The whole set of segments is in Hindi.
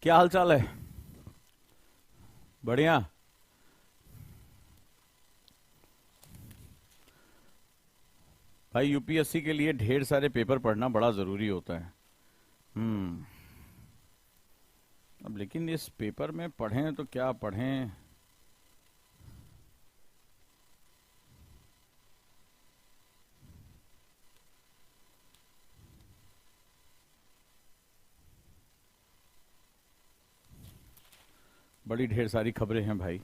क्या हाल चाल है? बढ़िया। भाई यूपीएससी के लिए ढेर सारे पेपर पढ़ना बड़ा जरूरी होता है। हम्म। अब लेकिन इस पेपर में पढ़ें तो क्या पढ़ें? बड़ी ढेर सारी खबरें हैं भाई।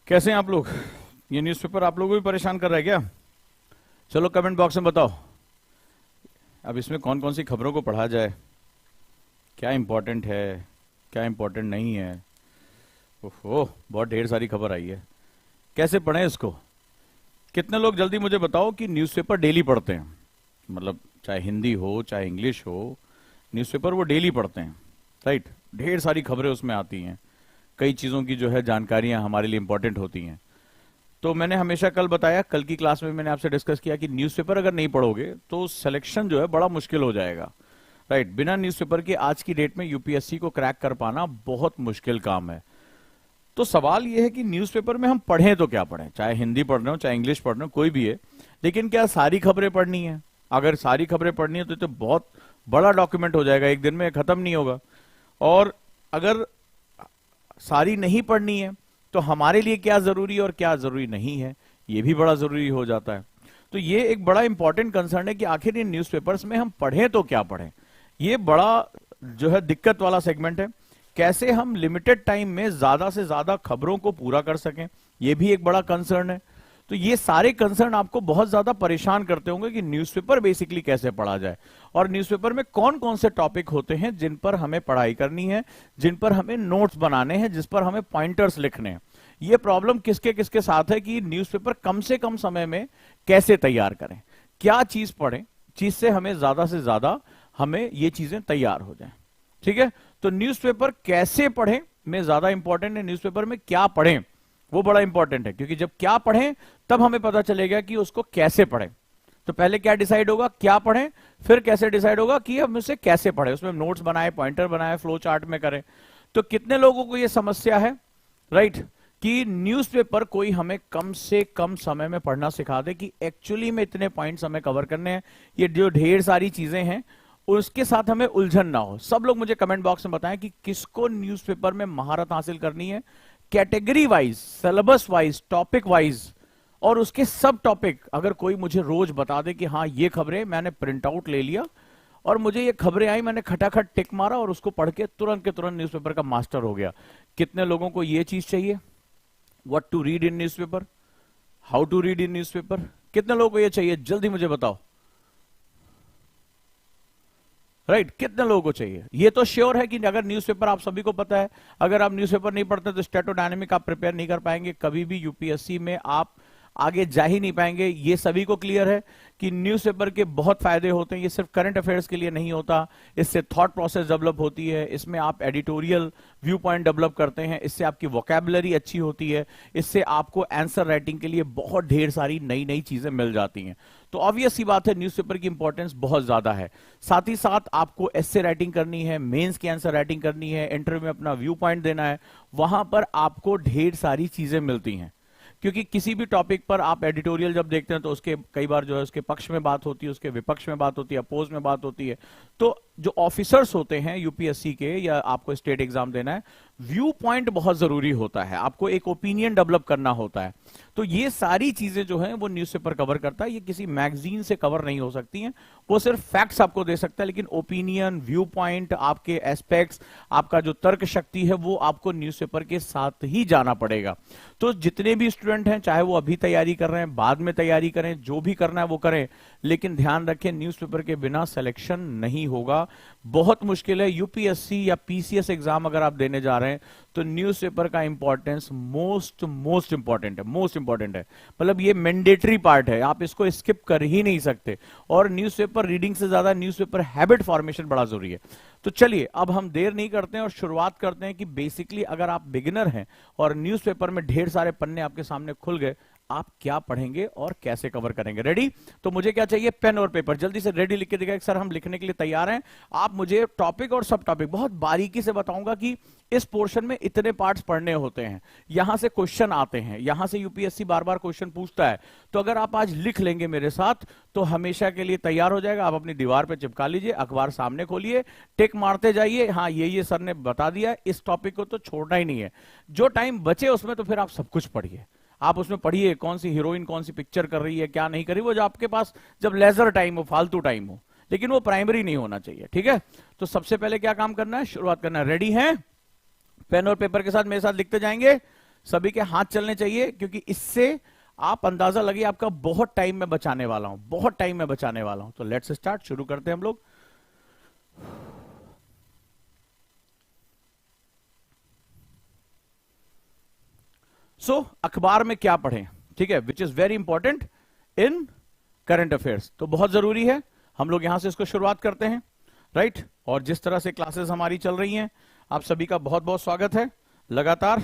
कैसे हैं आप लोग? ये न्यूज़पेपर आप लोगों को भी परेशान कर रहा है क्या? चलो कमेंट बॉक्स में बताओ। अब इसमें कौन कौन सी खबरों को पढ़ा जाए, क्या इंपॉर्टेंट है, क्या इंपॉर्टेंट नहीं है। ओहो, बहुत ढेर सारी खबर आई है। कैसे पढ़ें इसको? कितने लोग जल्दी मुझे बताओ कि न्यूज़पेपर डेली पढ़ते हैं? मतलब चाहे हिंदी हो चाहे इंग्लिश हो, न्यूज़पेपर वो डेली पढ़ते हैं, राइट? ढेर सारी खबरें उसमें आती हैं, कई चीज़ों की जो है जानकारियां हमारे लिए इंपॉर्टेंट होती हैं। तो मैंने हमेशा कल बताया, कल की क्लास में मैंने आपसे डिस्कस किया कि न्यूज़पेपर अगर नहीं पढ़ोगे तो सिलेक्शन जो है बड़ा मुश्किल हो जाएगा, राइट? बिना न्यूज़पेपर के आज की डेट में यूपीएससी को क्रैक कर पाना बहुत मुश्किल काम है। तो सवाल यह है कि न्यूज़पेपर में हम पढ़ें तो क्या पढ़ें, चाहे हिंदी पढ़ रहे हो चाहे इंग्लिश पढ़ रहे हो, कोई भी है। लेकिन क्या सारी खबरें पढ़नी है? अगर सारी खबरें पढ़नी है तो बहुत बड़ा डॉक्यूमेंट हो जाएगा, एक दिन में खत्म नहीं होगा। और अगर सारी नहीं पढ़नी है तो हमारे लिए क्या जरूरी और क्या जरूरी नहीं है, ये भी बड़ा जरूरी हो जाता है। तो ये एक बड़ा इंपॉर्टेंट कंसर्न है कि आखिर इन न्यूज़पेपर्स में हम पढ़ें तो क्या पढ़ें। ये बड़ा जो है दिक्कत वाला सेगमेंट है। कैसे हम लिमिटेड टाइम में ज्यादा से ज्यादा खबरों को पूरा कर सकें, ये भी एक बड़ा कंसर्न है। तो ये सारे कंसर्न आपको बहुत ज्यादा परेशान करते होंगे कि न्यूज़पेपर बेसिकली कैसे पढ़ा जाए, और न्यूज़पेपर में कौन कौन से टॉपिक होते हैं जिन पर हमें पढ़ाई करनी है, जिन पर हमें नोट्स बनाने हैं, जिस पर हमें पॉइंटर्स लिखने हैं। ये प्रॉब्लम किसके किसके साथ है कि न्यूज़पेपर कम से कम समय में कैसे तैयार करें, क्या चीज पढ़ें जिससे हमें ज्यादा से ज्यादा हमें ये चीजें तैयार हो जाएं। ठीक है, तो न्यूज़पेपर कैसे पढ़ें में ज्यादा इंपॉर्टेंट है, न्यूज़पेपर में क्या पढ़ें वो बड़ा इंपॉर्टेंट है। क्योंकि जब क्या पढ़ें तब हमें पता चलेगा कि उसको कैसे पढ़ें। तो पहले क्या डिसाइड होगा, क्या पढ़ें, फिर कैसे डिसाइड होगा कि हम उसे कैसे पढ़ें, उसमें नोट्स बनाए, पॉइंटर बनाए, फ्लो चार्ट में करें। तो कितने लोगों को यह समस्या है, राइट, कि न्यूज़पेपर कोई हमें कम से कम समय में पढ़ना सिखा दे कि एक्चुअली में इतने पॉइंट्स हमें कवर करने हैं, ये जो ढेर सारी चीजें हैं उसके साथ हमें उलझन ना हो। सब लोग मुझे कमेंट बॉक्स में बताएं कि किसको न्यूज़पेपर में महारत हासिल करनी है, category wise, syllabus wise, topic wise, और उसके सब टॉपिक। अगर कोई मुझे रोज बता दे कि हाँ ये खबरें मैंने प्रिंट आउट ले लिया और मुझे ये खबरें आई, मैंने खटाखट टिक मारा और उसको पढ़ के तुरंत के तुरंत न्यूज़पेपर का मास्टर हो गया। कितने लोगों को ये चीज चाहिए? What to read in newspaper, how to read in newspaper, कितने लोगों को ये चाहिए? जल्दी मुझे बताओ, राइट कितने लोगों को चाहिए? ये तो श्योर है कि अगर न्यूज़पेपर आप सभी को पता है, अगर आप न्यूज़पेपर नहीं पढ़ते तो स्टैटोडायनेमिक आप प्रिपेयर नहीं कर पाएंगे, कभी भी यूपीएससी में आप आगे जा ही नहीं पाएंगे। ये सभी को क्लियर है कि न्यूज़पेपर के बहुत फायदे होते हैं। ये सिर्फ करंट अफेयर्स के लिए नहीं होता, इससे थॉट प्रोसेस डेवलप होती है, इसमें आप एडिटोरियल व्यू पॉइंट डेवलप करते हैं, इससे आपकी वोकैबुलरी अच्छी होती है, इससे आपको आंसर राइटिंग के लिए बहुत ढेर सारी नई नई चीजें मिल जाती हैं। तो ऑब्वियस सी बात है न्यूज़पेपर की इंपॉर्टेंस बहुत ज्यादा है। साथ ही साथ आपको एस्से राइटिंग करनी है, मेंस की आंसर राइटिंग करनी है, इंटरव्यू में अपना व्यू पॉइंट देना है, वहां पर आपको ढेर सारी चीजें मिलती हैं। क्योंकि किसी भी टॉपिक पर आप एडिटोरियल जब देखते हैं तो उसके कई बार जो है उसके पक्ष में बात होती है, उसके विपक्ष में बात होती है, अपोज में बात होती है। तो जो ऑफिसर्स होते हैं यूपीएससी के, या आपको स्टेट एग्जाम देना है, व्यू पॉइंट बहुत जरूरी होता है, आपको एक ओपिनियन डेवलप करना होता है। तो ये सारी चीजें जो हैं वो न्यूज़पेपर कवर करता है, ये किसी मैगजीन से कवर नहीं हो सकती हैं। वो सिर्फ फैक्ट्स आपको दे सकता है, लेकिन ओपिनियन, व्यू पॉइंट, आपके एस्पेक्ट्स, आपका जो तर्क शक्ति है वो आपको न्यूज़पेपर के साथ ही जाना पड़ेगा। तो जितने भी स्टूडेंट हैं, चाहे वो अभी तैयारी कर रहे हैं, बाद में तैयारी करें, जो भी करना है वो करें, लेकिन ध्यान रखें न्यूज़पेपर के बिना सिलेक्शन नहीं होगा। होगा, बहुत मुश्किल है। यूपीएससी या पीसीएस एग्जाम अगर आप देने जा रहे हैं तो न्यूज़पेपर का इंपॉर्टेंस मोस्ट इंपॉर्टेंट है, मोस्ट इंपॉर्टेंट है। मतलब ये मैंडेटरी पार्ट है, आप इसको स्किप कर ही नहीं सकते। और न्यूज़पेपर रीडिंग से ज्यादा न्यूज़पेपर हैबिट फॉर्मेशन बड़ा जरूरी है। तो चलिए अब हम देर नहीं करते हैं और शुरुआत करते हैं कि बेसिकली अगर आप बिगिनर हैं और न्यूज़पेपर में ढेर सारे पन्ने आपके सामने खुल गए, आप क्या पढ़ेंगे और कैसे कवर करेंगे। रेडी? तो मुझे क्या चाहिए, पेन और पेपर। जल्दी से रेडी लिख के दिखाएं सर, हम लिखने के लिए तैयार हैं। आप मुझे टॉपिक और सब टॉपिक बहुत बारीकी से बताऊंगा कि इस पोर्शन में इतने पार्ट्स पढ़ने होते हैं, यहां से क्वेश्चन आते हैं, यहां से यूपीएससी बार बार क्वेश्चन पूछता है। तो अगर आप आज लिख लेंगे मेरे साथ तो हमेशा के लिए तैयार हो जाएगा। आप अपनी दीवार पे चिपका लीजिए, अखबार सामने खोलिए, टिक मारते जाइए, हाँ ये सर ने बता दिया, इस टॉपिक को तो छोड़ना ही नहीं है। जो टाइम बचे उसमें तो फिर आप सब कुछ पढ़िए, आप उसमें पढ़िए कौन सी हीरोइन कौन सी पिक्चर कर रही है, क्या नहीं कर रही, वो जो आपके पास जब लेजर टाइम हो, फालतू टाइम हो, लेकिन वो प्राइमरी नहीं होना चाहिए। ठीक है? तो सबसे पहले क्या काम करना है, शुरुआत करना है। रेडी हैं? पेन और पेपर के साथ मेरे साथ लिखते जाएंगे, सभी के हाथ चलने चाहिए, क्योंकि इससे आप अंदाजा लगे आपका बहुत टाइम में बचाने वाला हूं, बहुत टाइम में बचाने वाला हूं। तो लेट्स स्टार्ट, शुरू करते हैं हम लोग। अखबार में क्या पढ़ें, ठीक है, which is very important in current affairs, तो बहुत जरूरी है। हम लोग यहां से इसको शुरुआत करते हैं, राइट? और जिस तरह से क्लासेस हमारी चल रही हैं, आप सभी का बहुत बहुत स्वागत है लगातार,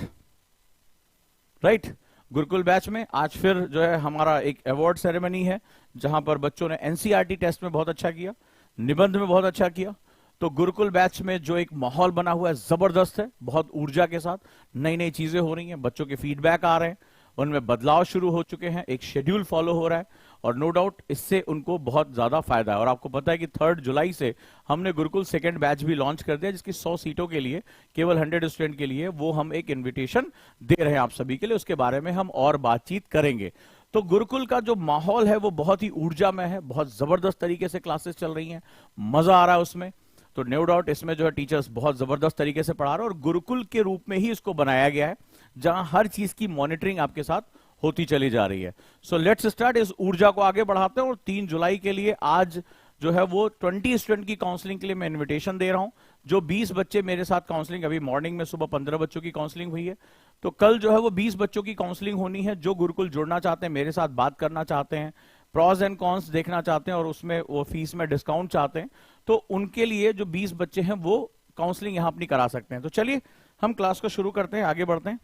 राइट? गुरुकुल बैच में आज फिर जो है हमारा एक अवार्ड सेरेमनी है, जहां पर बच्चों ने एनसीईआरटी टेस्ट में बहुत अच्छा किया, निबंध में बहुत अच्छा किया। तो गुरुकुल बैच में जो एक माहौल बना हुआ है जबरदस्त है, बहुत ऊर्जा के साथ नई नई चीजें हो रही हैं, बच्चों के फीडबैक आ रहे हैं, उनमें बदलाव शुरू हो चुके हैं, एक शेड्यूल फॉलो हो रहा है, और नो डाउट इससे उनको बहुत ज्यादा फायदा है। और आपको पता है कि 3 जुलाई से हमने गुरुकुल सेकंड बैच भी लॉन्च कर दिया, जिसकी 100 सीटों के लिए, केवल 100 स्टूडेंट के लिए वो हम एक इन्विटेशन दे रहे हैं आप सभी के लिए। उसके बारे में हम और बातचीत करेंगे। तो गुरुकुल का जो माहौल है वो बहुत ही ऊर्जा में है, बहुत जबरदस्त तरीके से क्लासेस चल रही हैं, मजा आ रहा है उसमें। तो नो डाउट इसमें जो है टीचर्स बहुत जबरदस्त तरीके से पढ़ा रहे हैं, और गुरुकुल के रूप में ही इसको बनाया गया है, जहां हर चीज की मॉनिटरिंग आपके साथ होती चली जा रही है। सो लेट्स स्टार्ट, इस ऊर्जा को आगे बढ़ाते हैं। और 3 जुलाई के लिए आज जो है वो 20 स्टूडेंट की काउंसलिंग के लिए मैं इन्विटेशन दे रहा हूं। जो 20 बच्चे मेरे साथ काउंसलिंग, अभी मॉर्निंग में सुबह 15 बच्चों की काउंसलिंग हुई है, तो कल जो है वो 20 बच्चों की काउंसलिंग होनी है। जो गुरुकुल जुड़ना चाहते हैं, मेरे साथ बात करना चाहते हैं, प्रॉज एंड कॉन्स देखना चाहते हैं, और उसमें वो फीस में डिस्काउंट चाहते हैं, तो उनके लिए जो 20 बच्चे हैं वो काउंसलिंग यहां अपनी करा सकते हैं। तो चलिए हम क्लास को शुरू करते हैं, आगे बढ़ते हैं।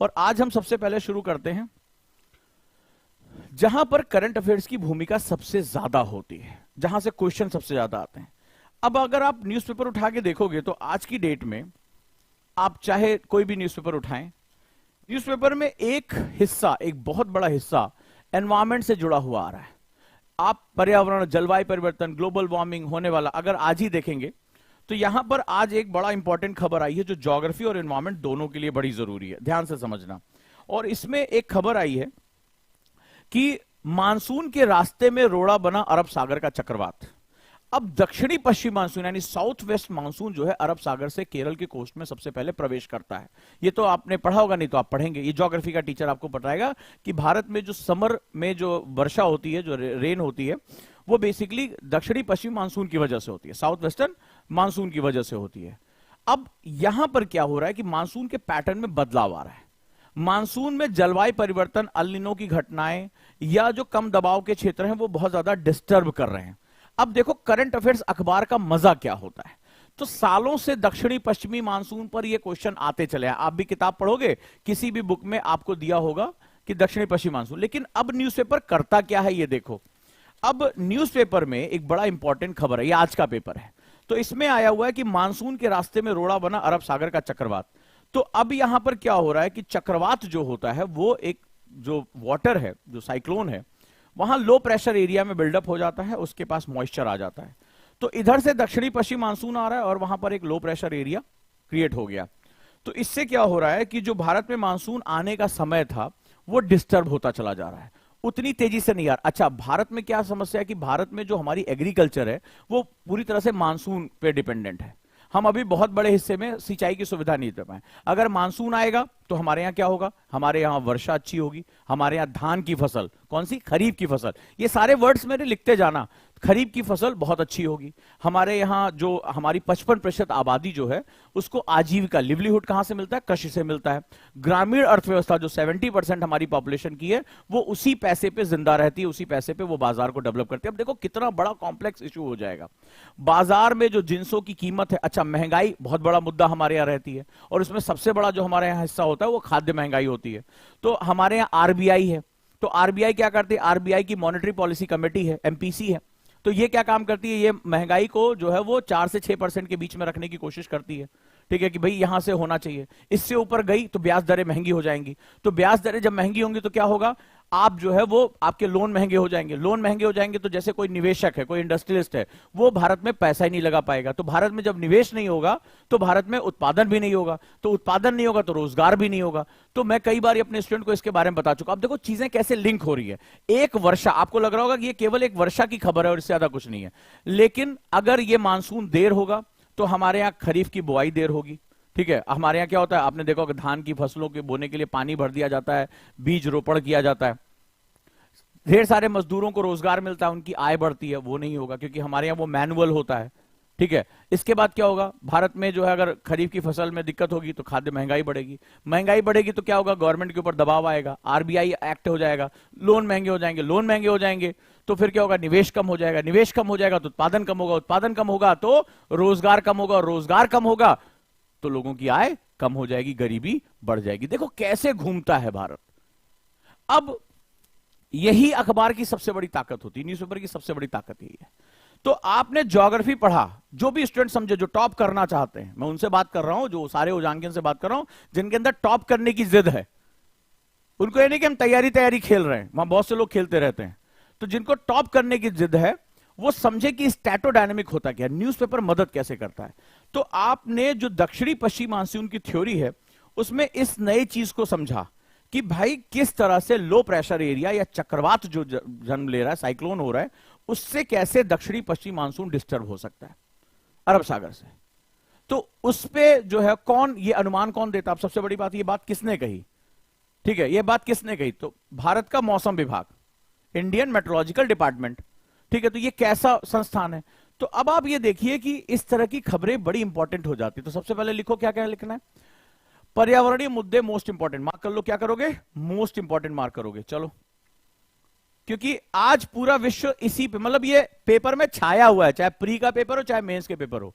और आज हम सबसे पहले शुरू करते हैं जहां पर करंट अफेयर्स की भूमिका सबसे ज्यादा होती है, जहां से क्वेश्चन सबसे ज्यादा आते हैं। अब अगर आप न्यूज़पेपर उठा के देखोगे तो आज की डेट में आप चाहे कोई भी न्यूज़पेपर उठाएं, न्यूज़पेपर में एक हिस्सा, एक बहुत बड़ा हिस्सा एनवायरमेंट से जुड़ा हुआ आ रहा है। आप पर्यावरण, जलवायु परिवर्तन, ग्लोबल वार्मिंग होने वाला अगर आज ही देखेंगे तो यहां पर आज एक बड़ा इंपॉर्टेंट खबर आई है, जो ज्योग्राफी और एनवायरमेंट दोनों के लिए बड़ी जरूरी है, ध्यान से समझना। और इसमें एक खबर आई है कि मानसून के रास्ते में रोड़ा बना अरब सागर का चक्रवात। अब दक्षिणी पश्चिम मानसून यानी साउथ वेस्ट मानसून जो है अरब सागर से केरल के कोस्ट में सबसे पहले प्रवेश करता है। ये तो आपने पढ़ा होगा, नहीं तो आप पढ़ेंगे, ये ज्योग्राफी का टीचर आपको बताएगा कि भारत में जो समर में जो वर्षा होती है, जो रेन होती है, वो बेसिकली दक्षिणी पश्चिम मानसून की वजह से होती है, साउथ वेस्टर्न मानसून की वजह से होती है। अब यहां पर क्या हो रहा है कि मानसून के पैटर्न में बदलाव आ रहा है। मानसून में जलवायु परिवर्तन, अल नीनो की घटनाएं या जो कम दबाव के क्षेत्र हैं वो बहुत ज्यादा डिस्टर्ब कर रहे हैं। अब देखो करंट अफेयर्स अखबार का मजा क्या होता है, तो सालों से दक्षिणी पश्चिमी मानसून पर ये क्वेश्चन आते चले हैं। आप भी किताब पढ़ोगे, किसी भी बुक में आपको दिया होगा कि दक्षिणी पश्चिमी मानसून, लेकिन अब न्यूज़पेपर करता क्या है ये देखो। अब न्यूज़पेपर में एक बड़ा इंपॉर्टेंट खबर है, ये आज का पेपर है, तो इसमें आया हुआ है कि मानसून के रास्ते में रोड़ा बना अरब सागर का चक्रवात। तो अब यहां पर क्या हो रहा है कि चक्रवात जो होता है वो एक जो वाटर है, जो साइक्लोन है, वहां लो प्रेशर एरिया में बिल्डअप हो जाता है, उसके पास मॉइस्चर आ जाता है। तो इधर से दक्षिणी पश्चिम मानसून आ रहा है और वहां पर एक लो प्रेशर एरिया क्रिएट हो गया। तो इससे क्या हो रहा है कि जो भारत में मानसून आने का समय था वो डिस्टर्ब होता चला जा रहा है, उतनी तेजी से नहीं आ रहा। अच्छा, भारत में क्या समस्या है कि भारत में जो हमारी एग्रीकल्चर है वो पूरी तरह से मानसून पे डिपेंडेंट है। हम अभी बहुत बड़े हिस्से में सिंचाई की सुविधा नहीं दे पाए। अगर मानसून आएगा तो हमारे यहाँ क्या होगा, हमारे यहाँ वर्षा अच्छी होगी, हमारे यहाँ धान की फसल, कौन सी, खरीफ की फसल। ये सारे वर्ड्स मेरे लिखते जाना, खरीफ की फसल बहुत अच्छी होगी। हमारे यहाँ जो हमारी 55% आबादी जो है उसको आजीविका लिवलीहुड कहां से मिलता है? कृषि से मिलता है। ग्रामीण अर्थव्यवस्था जो 70% हमारी पॉपुलेशन की है वो उसी पैसे पे जिंदा रहती है, उसी पैसे पे वो बाजार को डेवलप करती है। अब देखो कितना बड़ा कॉम्प्लेक्स इशू हो जाएगा। बाजार में जो जिंसों की कीमत है, अच्छा महंगाई बहुत बड़ा मुद्दा हमारे यहाँ रहती है, और उसमें सबसे बड़ा जो हमारे यहाँ हिस्सा होता है वो खाद्य महंगाई होती है। तो हमारे यहाँ आरबीआई है, तो आरबीआई क्या करती है? आरबीआई की मॉनेटरी पॉलिसी कमेटी है, एमपीसी है। तो ये क्या काम करती है? ये महंगाई को जो है वो 4 से 6% के बीच में रखने की कोशिश करती है। ठीक है कि भाई यहां से होना चाहिए, इससे ऊपर गई तो ब्याज दरें महंगी हो जाएंगी। तो ब्याज दरें जब महंगी होंगी तो क्या होगा? आप जो है वो आपके लोन महंगे हो जाएंगे। लोन महंगे हो जाएंगे तो जैसे कोई निवेशक है, कोई इंडस्ट्रियलिस्ट है, वो भारत में पैसा ही नहीं लगा पाएगा। तो भारत में जब निवेश नहीं होगा तो भारत में उत्पादन भी नहीं होगा, तो उत्पादन नहीं होगा तो रोजगार भी नहीं होगा। तो मैं कई बार अपने स्टूडेंट को इसके बारे में बता चुका। अब देखो चीजें कैसे लिंक हो रही है। एक वर्षा, आपको लग रहा होगा कि ये केवल एक वर्षा की खबर है और इससे ज्यादा कुछ नहीं है, लेकिन अगर ये मानसून देर होगा तो हमारे यहां खरीफ की बुआई देर होगी। ठीक है, हमारे यहां क्या होता है? आपने देखा कि धान की फसलों के बोने के लिए पानी भर दिया जाता है, बीज रोपण किया जाता है, ढेर सारे मजदूरों को रोजगार मिलता है, उनकी आय बढ़ती है। वो नहीं होगा क्योंकि हमारे यहाँ वो मैनुअल होता है। ठीक है, इसके बाद क्या होगा? भारत में जो है अगर खरीफ की फसल में दिक्कत होगी तो खाद्य महंगाई बढ़ेगी। महंगाई बढ़ेगी तो क्या होगा? गवर्नमेंट के ऊपर दबाव आएगा, आरबीआई एक्ट हो जाएगा, लोन महंगे हो जाएंगे। लोन महंगे हो जाएंगे तो फिर क्या होगा? निवेश कम हो जाएगा, निवेश कम हो जाएगा तो उत्पादन कम होगा, उत्पादन कम होगा तो रोजगार कम होगा, और रोजगार कम होगा तो लोगों की आय कम हो जाएगी, गरीबी बढ़ जाएगी। देखो कैसे घूमता है भारत। अब यही अखबार की सबसे बड़ी ताकत होती है, न्यूज़पेपर की सबसे बड़ी ताकत यही है। तो आपने ज्योग्राफी पढ़ा, जो भी स्टूडेंट समझे जो टॉप करना चाहते हैं, मैं उनसे बात कर रहा हूं, जो सारे उजांगन से बात कर रहा हूं जिनके अंदर टॉप करने की जिद है। उनको ये नहीं कि हम तैयारी खेल रहे हैं, वहां बहुत से लोग खेलते रहते हैं। तो जिनको टॉप करने की जिद है वो समझे कि स्टैटोडायनेमिक होता क्या है, न्यूज़पेपर मदद कैसे करता है। तो आपने जो दक्षिणी पश्चिमी मानसून की थ्योरी है उसमें इस नई चीज को समझा कि भाई किस तरह से लो प्रेशर एरिया या चक्रवात जो जन्म ले रहा है, साइक्लोन हो रहा है, उससे कैसे दक्षिणी पश्चिमी मानसून डिस्टर्ब हो सकता है अरब सागर से। तो उस पे जो है कौन ये अनुमान कौन देता? अब सबसे बड़ी बात, ये बात किसने कही? ठीक है, ये बात किसने कही? तो भारत का मौसम विभाग, इंडियन मेट्रोलॉजिकल डिपार्टमेंट। ठीक है, तो ये कैसा संस्थान है? तो अब आप ये देखिए कि इस तरह की खबरें बड़ी इंपॉर्टेंट हो जाती है। तो सबसे पहले लिखो, क्या क्या लिखना है? पर्यावरणीय मुद्दे मोस्ट इंपॉर्टेंट मार्क कर लो। क्या करोगे? मोस्ट इंपॉर्टेंट मार्क करोगे। चलो, क्योंकि आज पूरा विश्व इसी पे, मतलब ये पेपर में छाया हुआ है, चाहे प्री का पेपर हो चाहे मेंस के पेपर हो।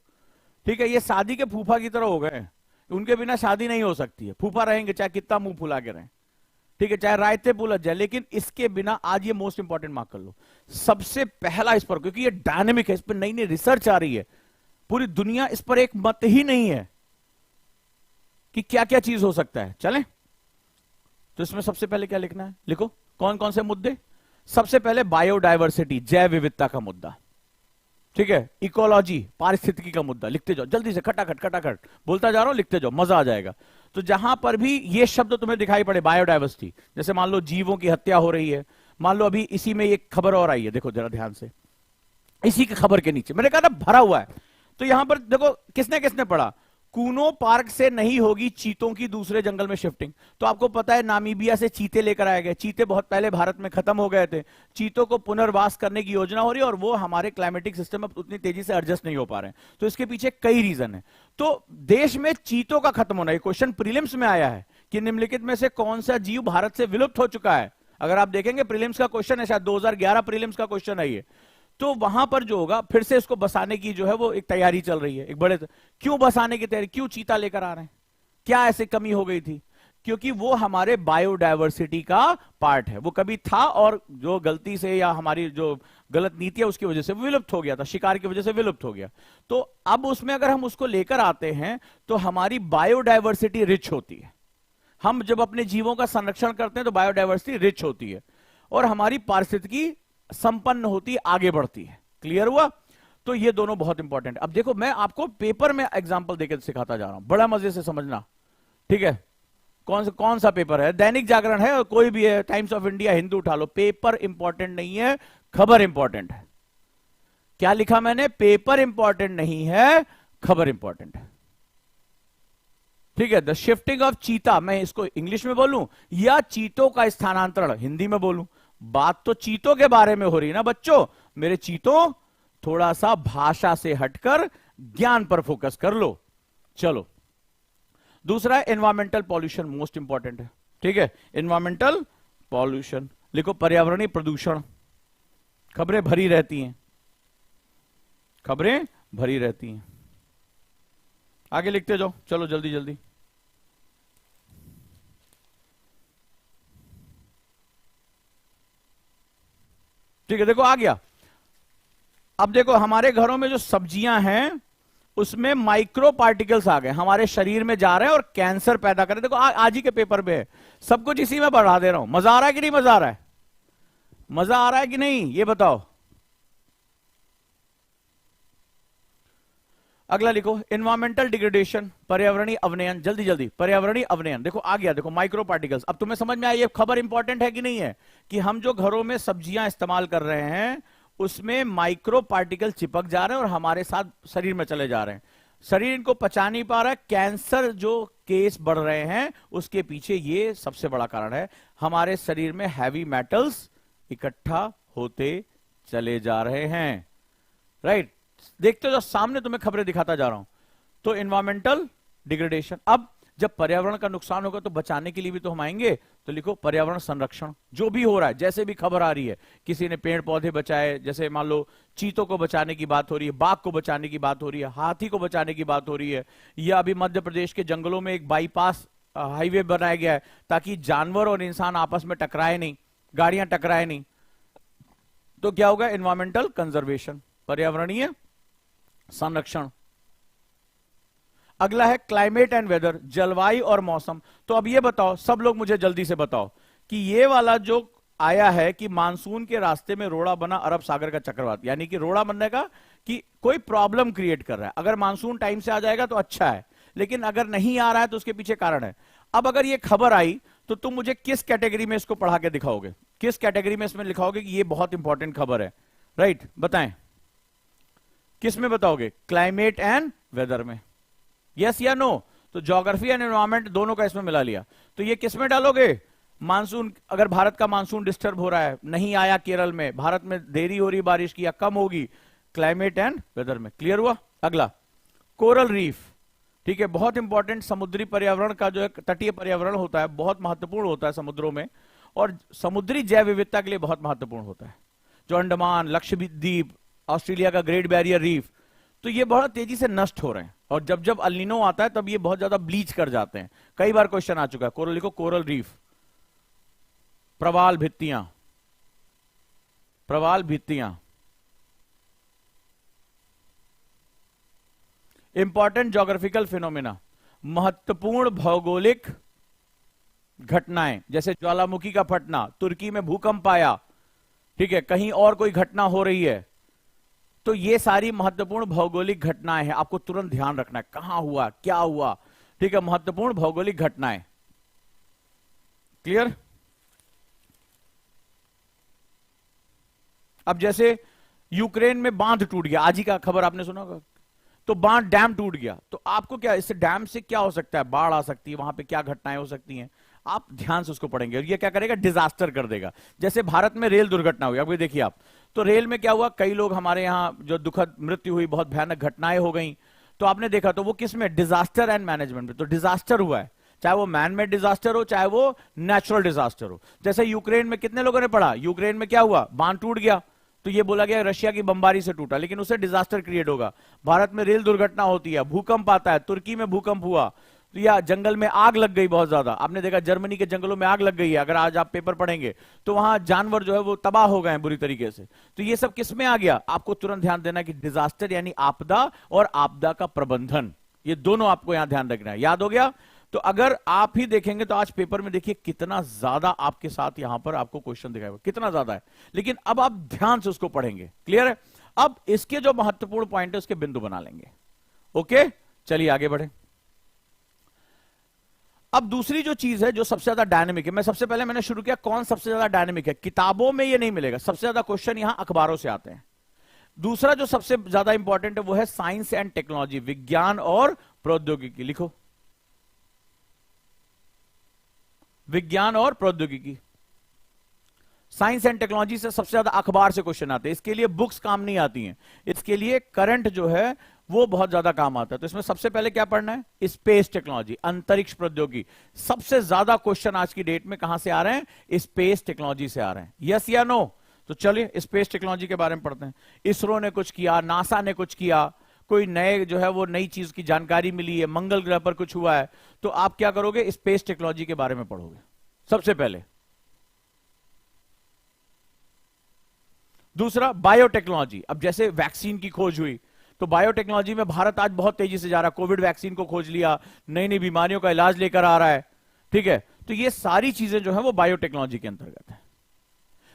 ठीक है, ये शादी के फूफा की तरह हो गए, उनके बिना शादी नहीं हो सकती है। फूफा रहेंगे चाहे कितना मुंह फुला के रहें, ठीक है, चाहे रायते पुलझ जाए, लेकिन इसके बिना आज ये मोस्ट इंपॉर्टेंट मार्क कर लो। सबसे पहला इस पर, क्योंकि ये डायनेमिक है, इस पर नई नई रिसर्च आ रही है, पूरी दुनिया इस पर एक मत ही नहीं है कि क्या क्या चीज हो सकता है। चलें, तो इसमें सबसे पहले क्या लिखना है? लिखो कौन कौन से मुद्दे। सबसे पहले बायोडायवर्सिटी, जैव विविधता का मुद्दा। ठीक है, इकोलॉजी, पारिस्थितिकी का मुद्दा। लिखते जाओ जल्दी से, खटाखट खटाखट बोलता जा रहा हूं, लिखते जाओ, मजा आ जाएगा। तो जहां पर भी ये शब्द तुम्हें दिखाई पड़े, बायोडायवर्सिटी, जैसे मान लो जीवों की हत्या हो रही है, मान लो अभी इसी में एक खबर और आई है, देखो जरा ध्यान से, इसी की खबर के नीचे मैंने कहा था भरा हुआ है। तो यहां पर देखो किसने किसने पढ़ा, कूनो पार्क से नहीं होगी चीतों की दूसरे जंगल में शिफ्टिंग। तो आपको पता है नामीबिया से चीते लेकर आए गए, चीते बहुत पहले भारत में खत्म हो गए थे, चीतों को पुनर्वास करने की योजना हो रही है और वो हमारे क्लाइमेटिक सिस्टम में उतनी तेजी से एडजस्ट नहीं हो पा रहे हैं। तो इसके पीछे कई रीजन है। तो देश में चीतों का खत्म होना, ये क्वेश्चन प्रीलिम्स में आया है कि निम्नलिखित में से कौन सा जीव भारत से विलुप्त हो चुका है। अगर आप देखेंगे प्रीलिम्स का क्वेश्चन है, शायद 2011 प्रीलिम्स का क्वेश्चन है ये। तो वहां पर जो होगा फिर से इसको बसाने की जो है वो एक तैयारी चल रही है, एक बड़े, क्यों बसाने की तैयारी, क्यों चीता लेकर आ रहे हैं, क्या ऐसे कमी हो गई थी? क्योंकि वो हमारे बायोडायवर्सिटी का पार्ट है, वो कभी था और जो गलती से या हमारी जो गलत नीति है उसकी वजह से विलुप्त हो गया था, शिकार की वजह से विलुप्त हो गया। तो अब उसमें अगर हम उसको लेकर आते हैं तो हमारी बायोडायवर्सिटी रिच होती है। हम जब अपने जीवों का संरक्षण करते हैं तो बायोडायवर्सिटी रिच होती है और हमारी पारिस्थितिकी संपन्न होती, आगे बढ़ती है। क्लियर हुआ? तो ये दोनों बहुत इंपॉर्टेंट। अब देखो मैं आपको पेपर में एग्जांपल देकर सिखाता जा रहा हूं, बड़ा मजे से समझना। ठीक है, कौन सा पेपर है? दैनिक जागरण है और कोई भी है, टाइम्स ऑफ इंडिया, हिंदू उठा लो। पेपर इंपॉर्टेंट नहीं है, खबर इंपॉर्टेंट है। क्या लिखा मैंने? पेपर इंपॉर्टेंट नहीं है, खबर इंपॉर्टेंट है। ठीक है, द शिफ्टिंग ऑफ चीता, मैं इसको इंग्लिश में बोलूं या चीतों का स्थानांतरण हिंदी में बोलूं? बात तो चीतों के बारे में हो रही है ना बच्चों, मेरे चीतों, थोड़ा सा भाषा से हटकर ज्ञान पर फोकस कर लो। चलो, दूसरा एनवायरमेंटल पॉल्यूशन, मोस्ट इंपॉर्टेंट है। ठीक है, एनवायरमेंटल पॉल्यूशन लिखो, पर्यावरणीय प्रदूषण। खबरें भरी रहती हैं, खबरें भरी रहती हैं। आगे लिखते जाओ, चलो जल्दी जल्दी। ठीक है, देखो आ गया। अब देखो हमारे घरों में जो सब्जियां हैं उसमें माइक्रो पार्टिकल्स आ गए, हमारे शरीर में जा रहे हैं और कैंसर पैदा कर रहे हैं। देखो आज ही के पेपर पे है, सब कुछ इसी में बढ़ा दे रहा हूं। मजा आ रहा है कि नहीं मजा आ रहा है? मजा आ रहा है कि नहीं, ये बताओ। अगला लिखो, एनवायरमेंटल डिग्रेडेशन, पर्यावरणीय अवनयन। जल्दी जल्दी, पर्यावरणीय अवनयन। देखो आ गया, देखो माइक्रो पार्टिकल्स। अब तुम्हें समझ में आया ये खबर इंपॉर्टेंट है कि नहीं है, कि हम जो घरों में सब्जियां इस्तेमाल कर रहे हैं उसमें माइक्रो पार्टिकल चिपक जा रहे हैं और हमारे साथ शरीर में चले जा रहे हैं। शरीर इनको पचा नहीं पा रहा है, कैंसर जो केस बढ़ रहे हैं उसके पीछे ये सबसे बड़ा कारण है। हमारे शरीर में हैवी मेटल्स इकट्ठा होते चले जा रहे हैं। राइट, देखते हो जो सामने तुम्हें खबरें दिखाता जा रहा हूं। तो एनवायरमेंटल डिग्रेडेशन। अब जब पर्यावरण का नुकसान होगा तो बचाने के लिए भी तो हम आएंगे। तो लिखो पर्यावरण संरक्षण। जो भी हो रहा है, जैसे भी खबर आ रही है, किसी ने पेड़ पौधे बचाए, जैसे मान लो चीतों को बचाने की बात हो रही है, बाघ को बचाने की बात हो रही है, हाथी को बचाने की बात हो रही है, या अभी मध्य प्रदेश के जंगलों में एक बाईपास हाईवे बनाया गया है ताकि जानवर और इंसान आपस में टकराए नहीं, गाड़ियां टकराए नहीं। तो क्या होगा? एनवायरमेंटल कंजर्वेशन, पर्यावरणीय संरक्षण। अगला है क्लाइमेट एंड वेदर, जलवायु और मौसम। तो अब ये बताओ, सब लोग मुझे जल्दी से बताओ कि ये वाला जो आया है कि मानसून के रास्ते में रोड़ा बना अरब सागर का चक्रवात, यानी कि रोड़ा बनने का कि कोई प्रॉब्लम क्रिएट कर रहा है। अगर मानसून टाइम से आ जाएगा तो अच्छा है, लेकिन अगर नहीं आ रहा है तो उसके पीछे कारण है। अब अगर ये खबर आई तो तुम मुझे किस कैटेगरी में इसको पढ़ा के दिखाओगे? किस कैटेगरी में इसमें लिखाओगे कि ये बहुत इंपॉर्टेंट खबर है? राइट, बताएं किस में बताओगे? क्लाइमेट एंड वेदर में, यस या नो? तो ज्योग्राफी एंड एनवायरमेंट दोनों का इसमें मिला लिया। तो ये किस में डालोगे? मानसून, अगर भारत का मानसून डिस्टर्ब हो रहा है, नहीं आया केरल में, भारत में देरी हो रही बारिश की या कम होगी, क्लाइमेट एंड वेदर में। क्लियर हुआ? अगला कोरल रीफ। ठीक है, बहुत इंपॉर्टेंट। समुद्री पर्यावरण का जो एक तटीय पर्यावरण होता है बहुत महत्वपूर्ण होता है समुद्रों में, और समुद्री जैव विविधता के लिए बहुत महत्वपूर्ण होता है। जो अंडमान, लक्षद्वीप, ऑस्ट्रेलिया का ग्रेट बैरियर रीफ, तो ये बहुत तेजी से नष्ट हो रहे हैं। और जब जब अल्नीनो आता है तब ये बहुत ज्यादा ब्लीच कर जाते हैं। कई बार क्वेश्चन आ चुका है। कोरल लिखो, कोरल रीफ। प्रवाल भित्तियां, प्रवाल भित्तियां। इंपॉर्टेंट ज्योग्राफिकल फिनोमिना, महत्वपूर्ण भौगोलिक घटनाएं, जैसे ज्वालामुखी का फटना, तुर्की में भूकंप आया, ठीक है, कहीं और कोई घटना हो रही है, तो ये सारी महत्वपूर्ण भौगोलिक घटनाएं हैं। आपको तुरंत ध्यान रखना है कहां हुआ, क्या हुआ। ठीक है, महत्वपूर्ण भौगोलिक घटनाएं। क्लियर? अब जैसे यूक्रेन में बांध टूट गया, आज ही का खबर आपने सुना होगा, तो बांध, डैम टूट गया, तो आपको क्या, इससे डैम से क्या हो सकता है? बाढ़ आ सकती है, वहां पे क्या घटनाएं हो सकती हैं, आप ध्यान से उसको पढ़ेंगे। और ये क्या करेगा? डिजास्टर कर देगा। जैसे भारत में रेल दुर्घटना हुई, अभी देखिए आप, तो रेल में क्या हुआ, कई लोग हमारे यहां जो दुखद मृत्यु हुई, बहुत भयानक घटनाएं हो गई, तो आपने देखा, तो वो किस में? डिजास्टर एंड मैनेजमेंट में। तो डिजास्टर हुआ है, चाहे वो मैन मेड डिजास्टर हो, चाहे वो नेचुरल डिजास्टर हो। जैसे यूक्रेन में कितने लोगों ने पढ़ा, यूक्रेन में क्या हुआ? बांध टूट गया, तो ये बोला गया रशिया की बमबारी से टूटा, लेकिन उससे डिजास्टर क्रिएट होगा। भारत में रेल दुर्घटना होती है, भूकंप आता है, तुर्की में भूकंप हुआ, तो या जंगल में आग लग गई बहुत ज्यादा। आपने देखा जर्मनी के जंगलों में आग लग गई है, अगर आज आप पेपर पढ़ेंगे तो वहां जानवर जो है वो तबाह हो गए हैं बुरी तरीके से। तो ये सब किस में आ गया? आपको तुरंत ध्यान देना कि डिजास्टर यानी आपदा और आपदा का प्रबंधन, ये दोनों आपको यहां ध्यान रखना है। याद हो गया? तो अगर आप ही देखेंगे तो आज पेपर में देखिए कितना ज्यादा आपके साथ यहां पर आपको क्वेश्चन दिखाएगा, कितना ज्यादा है, लेकिन अब आप ध्यान से उसको पढ़ेंगे। क्लियर है? अब इसके जो महत्वपूर्ण पॉइंट है उसके बिंदु बना लेंगे। ओके, चलिए आगे बढ़े। अब दूसरी जो चीज है जो सबसे ज्यादा डायनेमिक है, मैं सबसे पहले मैंने शुरू किया कौन सबसे ज्यादा डायनेमिक है। किताबों में ये नहीं मिलेगा, सबसे ज्यादा क्वेश्चन यहां अखबारों से आते हैं। दूसरा जो सबसे ज्यादा इंपॉर्टेंट है वो है साइंस एंड टेक्नोलॉजी, विज्ञान और प्रौद्योगिकी। लिखो, विज्ञान और प्रौद्योगिकी। साइंस एंड टेक्नोलॉजी से सबसे ज्यादा अखबार से क्वेश्चन आते हैं, इसके लिए बुक्स काम नहीं आती हैं, इसके लिए करंट जो है वो बहुत ज्यादा काम आता है। तो इसमें सबसे पहले क्या पढ़ना है, स्पेस टेक्नोलॉजी, अंतरिक्ष प्रौद्योगिकी। सबसे ज्यादा क्वेश्चन आज की डेट में कहां से आ रहे हैं, स्पेस टेक्नोलॉजी से आ रहे हैं, यस या नो। तो चलिए स्पेस टेक्नोलॉजी के बारे में पढ़ते हैं। इसरो ने कुछ किया, नासा ने कुछ किया, कोई नए जो है वो नई चीज की जानकारी मिली है, मंगल ग्रह पर कुछ हुआ है, तो आप क्या करोगे, स्पेस टेक्नोलॉजी के बारे में पढ़ोगे सबसे पहले। दूसरा बायोटेक्नोलॉजी, अब जैसे वैक्सीन की खोज हुई तो बायोटेक्नोलॉजी में भारत आज बहुत तेजी से जा रहा है, कोविड वैक्सीन को खोज लिया, नई नई बीमारियों का इलाज लेकर आ रहा है, ठीक है। तो ये सारी चीजें जो है वो बायोटेक्नोलॉजी के अंतर्गत है।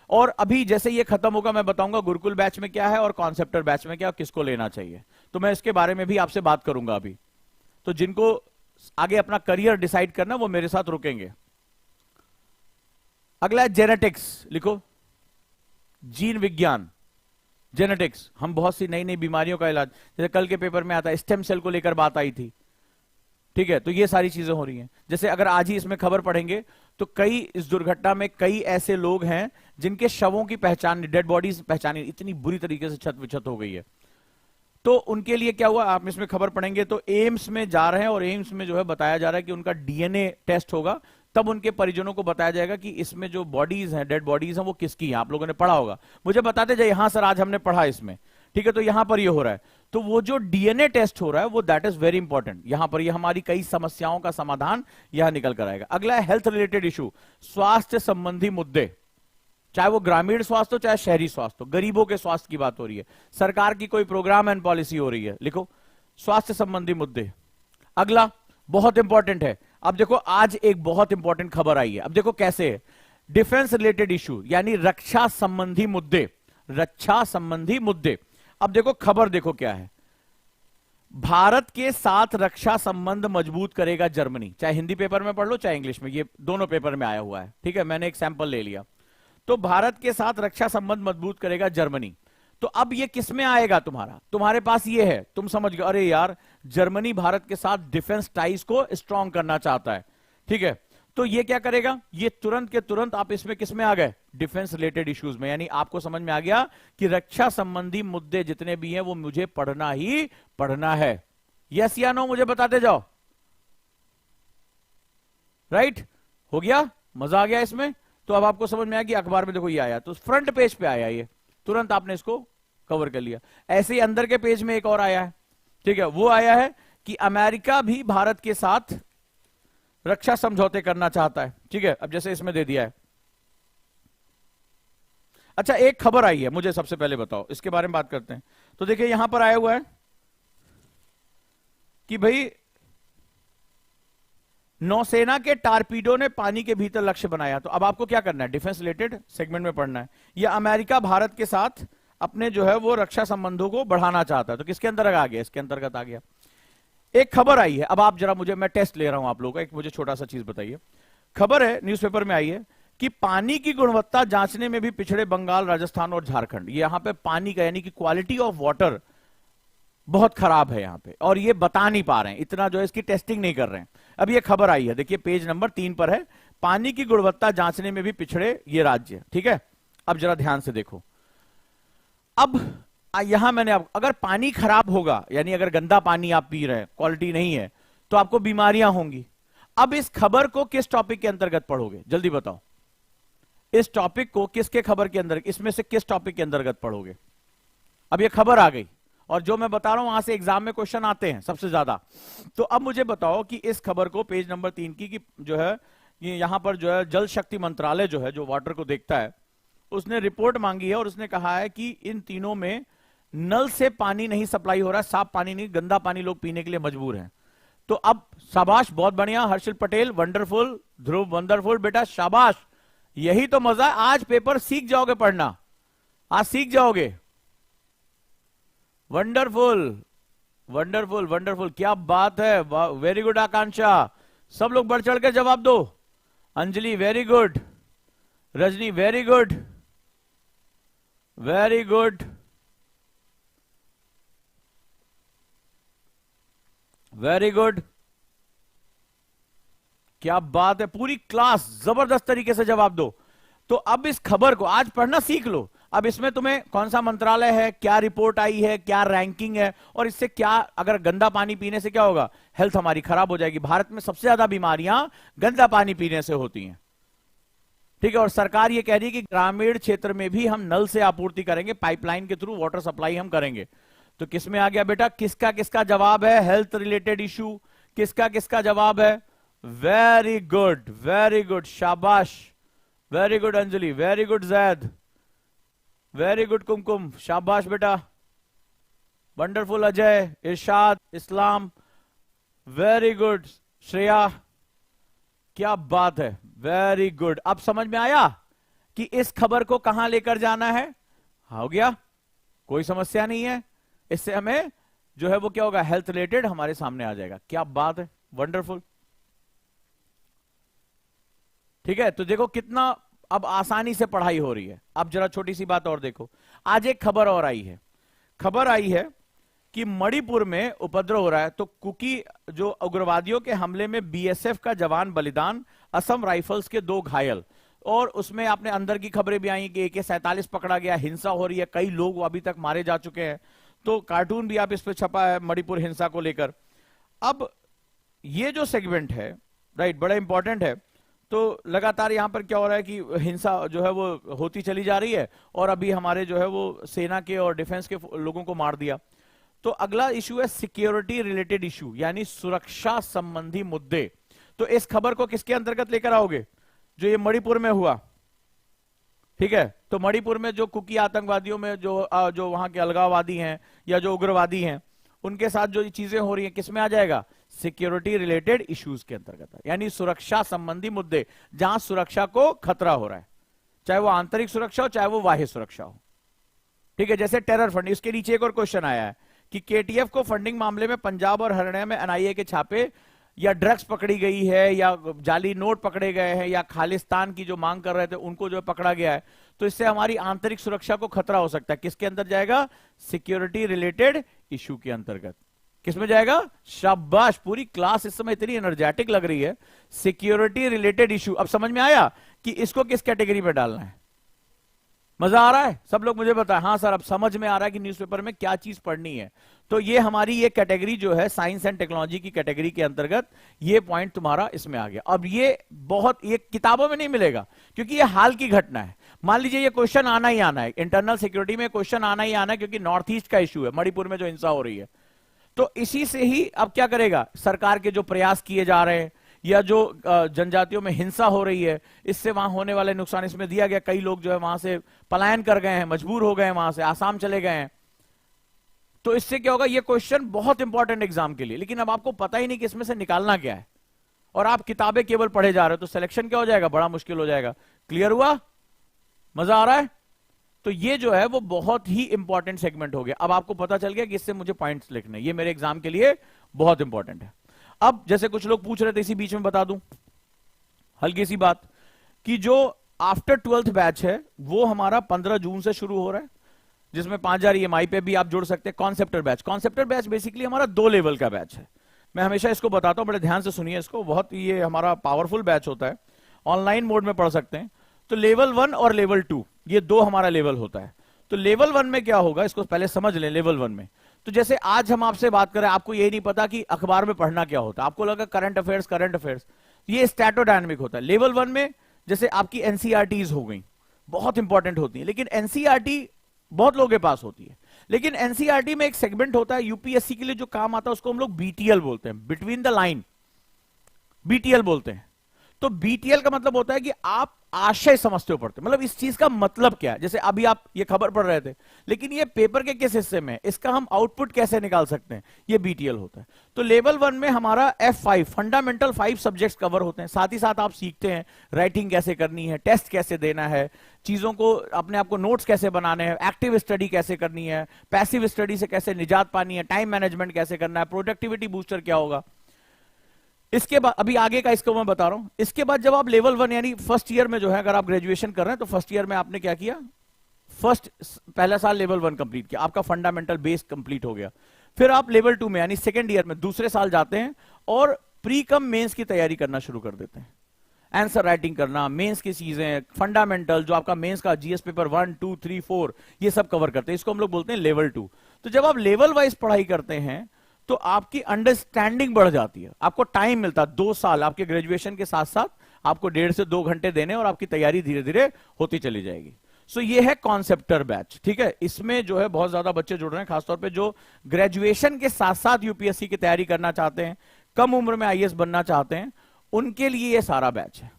और अभी जैसे ये खत्म होगा मैं बताऊंगा गुरुकुल बैच में क्या है और कॉन्सेप्टर बैच में क्या, किसको लेना चाहिए, तो मैं इसके बारे में भी आपसे बात करूंगा अभी। तो जिनको आगे अपना करियर डिसाइड करना वो मेरे साथ रुकेंगे। अगला है जेनेटिक्स, लिखो जीन विज्ञान, जेनेटिक्स। हम बहुत सी नई नई बीमारियों का इलाज, जैसे कल के पेपर में आता है स्टेम सेल को लेकर बात आई थी, ठीक है। तो ये सारी चीजें हो रही हैं। जैसे अगर आज ही इसमें खबर पढ़ेंगे तो कई इस दुर्घटना में कई ऐसे लोग हैं जिनके शवों की पहचान, डेड बॉडीज पहचानी इतनी बुरी तरीके से छत विछत हो गई है। तो उनके लिए क्या हुआ, आप इसमें खबर पढ़ेंगे तो एम्स में जा रहे हैं और एम्स में जो है बताया जा रहा है कि उनका डीएनए टेस्ट होगा, तब उनके परिजनों को बताया जाएगा कि इसमें जो बॉडीज हैं, डेड बॉडीज हैं, वो किसकी हैं। आप लोगों ने पढ़ा होगा, मुझे बताते जाइए, हाँ सर आज हमने पढ़ा इसमें, ठीक है। तो यहां पर ये हो रहा है, तो वो जो डीएनए टेस्ट हो रहा है वो दैट इज वेरी इंपॉर्टेंट। यहां पर ये हमारी कई समस्याओं का समाधान यहां निकल कर आएगा। अगला है हेल्थ रिलेटेड इशू, स्वास्थ्य संबंधी मुद्दे, चाहे वो ग्रामीण स्वास्थ्य हो चाहे शहरी स्वास्थ्य हो, गरीबों के स्वास्थ्य की बात हो रही है, सरकार की कोई प्रोग्राम एंड पॉलिसी हो रही है, लिखो स्वास्थ्य संबंधी मुद्दे। अगला बहुत इंपॉर्टेंट है, अब देखो आज एक बहुत इंपॉर्टेंट खबर आई है, अब देखो कैसे है, डिफेंस रिलेटेड इशू यानी रक्षा संबंधी मुद्दे, रक्षा संबंधी मुद्दे। अब देखो खबर देखो क्या है, भारत के साथ रक्षा संबंध मजबूत करेगा जर्मनी। चाहे हिंदी पेपर में पढ़ लो चाहे इंग्लिश में, ये दोनों पेपर में आया हुआ है, ठीक है। मैंने एक सैंपल ले लिया। तो भारत के साथ रक्षा संबंध मजबूत करेगा जर्मनी। तो अब ये किस में आएगा, तुम्हारे पास ये है, तुम समझ गए, अरे यार जर्मनी भारत के साथ डिफेंस टाइज को स्ट्रांग करना चाहता है, ठीक है। तो ये क्या करेगा, ये तुरंत के तुरंत आप इसमें किस में आ गए, डिफेंस रिलेटेड इश्यूज में। यानी आपको समझ में आ गया कि रक्षा संबंधी मुद्दे जितने भी हैं वो मुझे पढ़ना ही पढ़ना है, यस या नो मुझे बताते जाओ, राइट। हो गया, मजा आ गया इसमें। तो अब आपको समझ में आया कि अखबार में देखो ये आया, तो फ्रंट पेज पे आया ये, तुरंत आपने इसको कवर कर लिया। ऐसे ही अंदर के पेज में एक और आया है, ठीक है, वो आया है कि अमेरिका भी भारत के साथ रक्षा समझौते करना चाहता है, ठीक है। अब जैसे इसमें दे दिया है। अच्छा एक खबर आई है, मुझे सबसे पहले बताओ, इसके बारे में बात करते हैं। तो देखिए यहां पर आया हुआ है कि भाई नौसेना के टारपीडो ने पानी के भीतर लक्ष्य बनाया। तो अब आपको क्या करना है, डिफेंस रिलेटेड सेगमेंट में पढ़ना है। यह अमेरिका भारत के साथ अपने जो है वो रक्षा संबंधों को बढ़ाना चाहता है। तो किसके अंदर आ गया, इसके अंतर्गत आ गया। एक खबर आई है, अब आप जरा मुझे, मैं टेस्ट ले रहा हूं आप लोगों का, एक मुझे छोटा सा चीज बताइए। खबर है न्यूज़पेपर में आई है कि पानी की गुणवत्ता जांचने में भी पिछड़े बंगाल, राजस्थान और झारखंड। यहां पे पानी का यानी कि क्वालिटी ऑफ वाटर बहुत खराब है यहां पे, और ये बता नहीं पा रहे हैं, इतना जो है इसकी टेस्टिंग नहीं कर रहे हैं। अब ये खबर आई है, देखिए पेज नंबर 3 पर है, पानी की गुणवत्ता जांचने में भी पिछड़े ये राज्य, ठीक है। अब जरा ध्यान से देखो, अब यहां मैंने अगर पानी खराब होगा यानी अगर गंदा पानी आप पी रहे हैं, क्वालिटी नहीं है, तो आपको बीमारियां होंगी। अब इस खबर को किस टॉपिक के अंतर्गत पढ़ोगे, जल्दी बताओ। इस टॉपिक को किसके खबर के अंदर, इसमें से किस टॉपिक के अंतर्गत पढ़ोगे। अब ये खबर आ गई और जो मैं बता रहा हूं वहां से एग्जाम में क्वेश्चन आते हैं सबसे ज्यादा। तो अब मुझे बताओ कि इस खबर को पेज नंबर 3 की जो है ये यहां पर जो है जल शक्ति मंत्रालय जो है जो वाटर को देखता है, उसने रिपोर्ट मांगी है और उसने कहा है कि इन तीनों में नल से पानी नहीं सप्लाई हो रहा है, साफ पानी नहीं, गंदा पानी लोग पीने के लिए मजबूर हैं। तो अब शाबाश, बहुत बढ़िया हर्षिल पटेल, वंडरफुल, ध्रुव वंडरफुल, बेटा शाबाश, यही तो मजा है। आज पेपर सीख जाओगे पढ़ना, आज सीख जाओगे। वंडरफुल वंडरफुल वंडरफुल, क्या बात है, वेरी गुड आकांक्षा, सब लोग बढ़ चढ़ के जवाब दो। Anjali very good, Rajni very good, very good, very good, क्या बात है, पूरी क्लास जबरदस्त तरीके से जवाब दो। तो अब इस खबर को आज पढ़ना सीख लो। अब इसमें तुम्हें कौन सा मंत्रालय है, क्या रिपोर्ट आई है, क्या रैंकिंग है, और इससे क्या, अगर गंदा पानी पीने से क्या होगा, हेल्थ हमारी खराब हो जाएगी। भारत में सबसे ज्यादा बीमारियां गंदा पानी पीने से होती हैं, ठीक है। और सरकार ये कह रही है कि ग्रामीण क्षेत्र में भी हम नल से आपूर्ति करेंगे, पाइपलाइन के थ्रू वाटर सप्लाई हम करेंगे। तो किसमें आ गया बेटा, किसका किसका जवाब है, हेल्थ रिलेटेड इशू, किसका किसका जवाब है। वेरी गुड, वेरी गुड, शाबाश, very good Anjali, very good Zaid, very good Kumkum, शाबाश बेटा, wonderful Ajay, Irshad, Islam, very good Shreya, क्या बात है, वेरी गुड। अब समझ में आया कि इस खबर को कहां लेकर जाना है। हो गया, कोई समस्या नहीं है। इससे हमें जो है वो क्या होगा, हेल्थ रिलेटेड हमारे सामने आ जाएगा। क्या बात है, वंडरफुल, ठीक है। तो देखो कितना अब आसानी से पढ़ाई हो रही है। अब जरा छोटी सी बात और देखो, आज एक खबर और आई है। खबर आई है कि मणिपुर में उपद्रव हो रहा है। तो कुकी जो उग्रवादियों के हमले में बीएसएफ का जवान बलिदान, असम राइफल्स के 2 घायल, और उसमें आपने अंदर की खबरें भी आई कि AK-47 पकड़ा गया, हिंसा हो रही है, कई लोग अभी तक मारे जा चुके हैं। तो कार्टून भी आप इस पे छपा है मणिपुर हिंसा को लेकर। अब ये जो सेगमेंट है, राइट, बड़ा इंपॉर्टेंट है। तो लगातार यहां पर क्या हो रहा है कि हिंसा जो है वो होती चली जा रही है, और अभी हमारे जो है वो सेना के और डिफेंस के लोगों को मार दिया। तो अगला इशू है सिक्योरिटी रिलेटेड इशू, यानी सुरक्षा संबंधी मुद्दे। तो इस खबर को किसके अंतर्गत लेकर आओगे, जो ये मणिपुर में हुआ, ठीक है। तो मणिपुर में जो कुकी आतंकवादियों में जो वहां के अलगाववादी हैं या जो उग्रवादी हैं, उनके साथ जो चीजें हो रही हैं, किसमें आ जाएगा, सिक्योरिटी रिलेटेड इश्यूज के अंतर्गत, यानी सुरक्षा संबंधी मुद्दे, जहां सुरक्षा को खतरा हो रहा है, चाहे वो आंतरिक सुरक्षा हो चाहे वो बाह्य सुरक्षा हो, ठीक है। जैसे टेरर फंडिंग, इसके नीचे एक और क्वेश्चन आया है कि केटीएफ को फंडिंग मामले में पंजाब और हरियाणा में एनआईए के छापे, या ड्रग्स पकड़ी गई है, या जाली नोट पकड़े गए हैं, या खालिस्तान की जो मांग कर रहे थे उनको जो पकड़ा गया है। तो इससे हमारी आंतरिक सुरक्षा को खतरा हो सकता है। किसके अंदर जाएगा, सिक्योरिटी रिलेटेड इशू के अंतर्गत। किसमें जाएगा, शाबाश, पूरी क्लास इस समय इतनी एनर्जेटिक लग रही है। सिक्योरिटी रिलेटेड इशू, अब समझ में आया कि इसको किस कैटेगरी में डालना है। मजा आ रहा है, सब लोग मुझे बताएं। हाँ सर, अब समझ में आ रहा है कि न्यूज़पेपर में क्या चीज पढ़नी है। तो ये हमारी ये कैटेगरी जो है साइंस एंड टेक्नोलॉजी की कैटेगरी के अंतर्गत ये पॉइंट तुम्हारा इसमें आ गया। अब ये किताबों में नहीं मिलेगा, क्योंकि ये हाल की घटना है। मान लीजिए ये क्वेश्चन आना ही आना है, इंटरनल सिक्योरिटी में क्वेश्चन आना ही आना है, क्योंकि नॉर्थ ईस्ट का इशू है, मणिपुर में जो हिंसा हो रही है। तो इसी से ही अब क्या करेगा, सरकार के जो प्रयास किए जा रहे हैं, या जो जनजातियों में हिंसा हो रही है, इससे वहां होने वाले नुकसान इसमें दिया गया। कई लोग जो है वहां से पलायन कर गए हैं, मजबूर हो गए हैं, वहां से आसाम चले गए हैं। तो इससे क्या होगा, ये क्वेश्चन बहुत इंपॉर्टेंट एग्जाम के लिए, लेकिन अब आपको पता ही नहीं कि इसमें से निकालना क्या है, और आप किताबें केवल पढ़े जा रहे हो, तो सिलेक्शन क्या हो जाएगा, बड़ा मुश्किल हो जाएगा। क्लियर हुआ, मजा आ रहा है। तो ये जो है वो बहुत ही इंपॉर्टेंट सेगमेंट हो गया। अब आपको पता चल गया कि इससे मुझे पॉइंट्स लिखने, ये मेरे एग्जाम के लिए बहुत इंपॉर्टेंट है। अब जैसे कुछ लोग पूछ रहे थे, इसी बीच में बता दूं हल्की सी बात, कि जो आफ्टर 12th बैच है वो हमारा 15 जून से शुरू हो रहा है, जिसमें 5000 EMI पे भी आप जोड़ सकते हैं। कॉन्सेप्टर बैच, कॉन्सेप्टर बैच बेसिकली हमारा 2 लेवल का बैच है। मैं हमेशा इसको बताता हूं, बड़े ध्यान से सुनिए इसको, बहुत ये हमारा पावरफुल बैच होता है। ऑनलाइन मोड में पढ़ सकते हैं। तो लेवल 1 और लेवल 2, ये 2 हमारा लेवल होता है। तो लेवल 1 में क्या होगा, इसको पहले समझ लें। लेवल 1 में तो जैसे आज हम आपसे बात करें, आपको यही नहीं पता कि अखबार में पढ़ना क्या होता है, आपको लगा करंट अफेयर्स, ये स्टैटोडायनामिक होता है। लेवल 1 में जैसे आपकी एनसीईआरटीज हो गई, बहुत इंपॉर्टेंट होती है, लेकिन एनसीईआरटी बहुत लोगों के पास होती है। लेकिन एनसीईआरटी में एक सेगमेंट होता है यूपीएससी के लिए जो काम आता है, उसको हम लोग बीटीएल बोलते हैं, बिटवीन द लाइन, बीटीएल बोलते हैं। तो बीटीएल का मतलब होता है कि आप आशय समझते हो, पढ़ते, मतलब इस चीज का मतलब क्या है। जैसे अभी आप ये खबर पढ़ रहे थे, लेकिन ये पेपर के किस हिस्से में, इसका हम आउटपुट कैसे निकाल सकते हैं, ये बीटीएल होता है। तो लेवल 1 में हमारा F5 फंडामेंटल 5 सब्जेक्ट्स कवर होते हैं। साथ ही साथ आप सीखते हैं राइटिंग कैसे करनी है, टेस्ट कैसे देना है, चीजों को अपने आप को नोट्स कैसे बनाने हैं, एक्टिव स्टडी कैसे करनी है, पैसिव स्टडी से कैसे निजात पानी है, टाइम मैनेजमेंट कैसे करना है, प्रोडक्टिविटी बूस्टर क्या होगा। इसके बाद अभी आगे का इसको मैं बता रहा हूं। इसके बाद जब आप लेवल 1 यानी फर्स्ट ईयर में जो है, अगर आप ग्रेजुएशन कर रहे हैं, तो फर्स्ट ईयर में आपने क्या किया, पहला साल लेवल 1 कंप्लीट किया, आपका फंडामेंटल बेस कंप्लीट हो गया। फिर आप लेवल 2 में यानी सेकेंड ईयर में दूसरे साल जाते हैं और प्री कम मेंस की तैयारी करना शुरू कर देते हैं। आंसर राइटिंग करना, मेंस की चीजें, फंडामेंटल जो आपका मेंस का जीएस पेपर 1 2 3 4 ये सब कवर करते हैं। इसको हम लोग बोलते हैं लेवल 2। तो जब आप लेवल वाइज पढ़ाई करते हैं तो आपकी अंडरस्टैंडिंग बढ़ जाती है, आपको टाइम मिलता है 2 साल आपके ग्रेजुएशन के साथ साथ आपको 1.5 से 2 घंटे देने, और आपकी तैयारी धीरे धीरे होती चली जाएगी। सो ये है कॉन्सेप्टर बैच, ठीक है। इसमें जो है बहुत ज्यादा बच्चे जुड़ रहे हैं, खासतौर पे जो ग्रेजुएशन के साथ साथ यूपीएससी की तैयारी करना चाहते हैं, कम उम्र में आईएएस बनना चाहते हैं, उनके लिए ये सारा बैच है।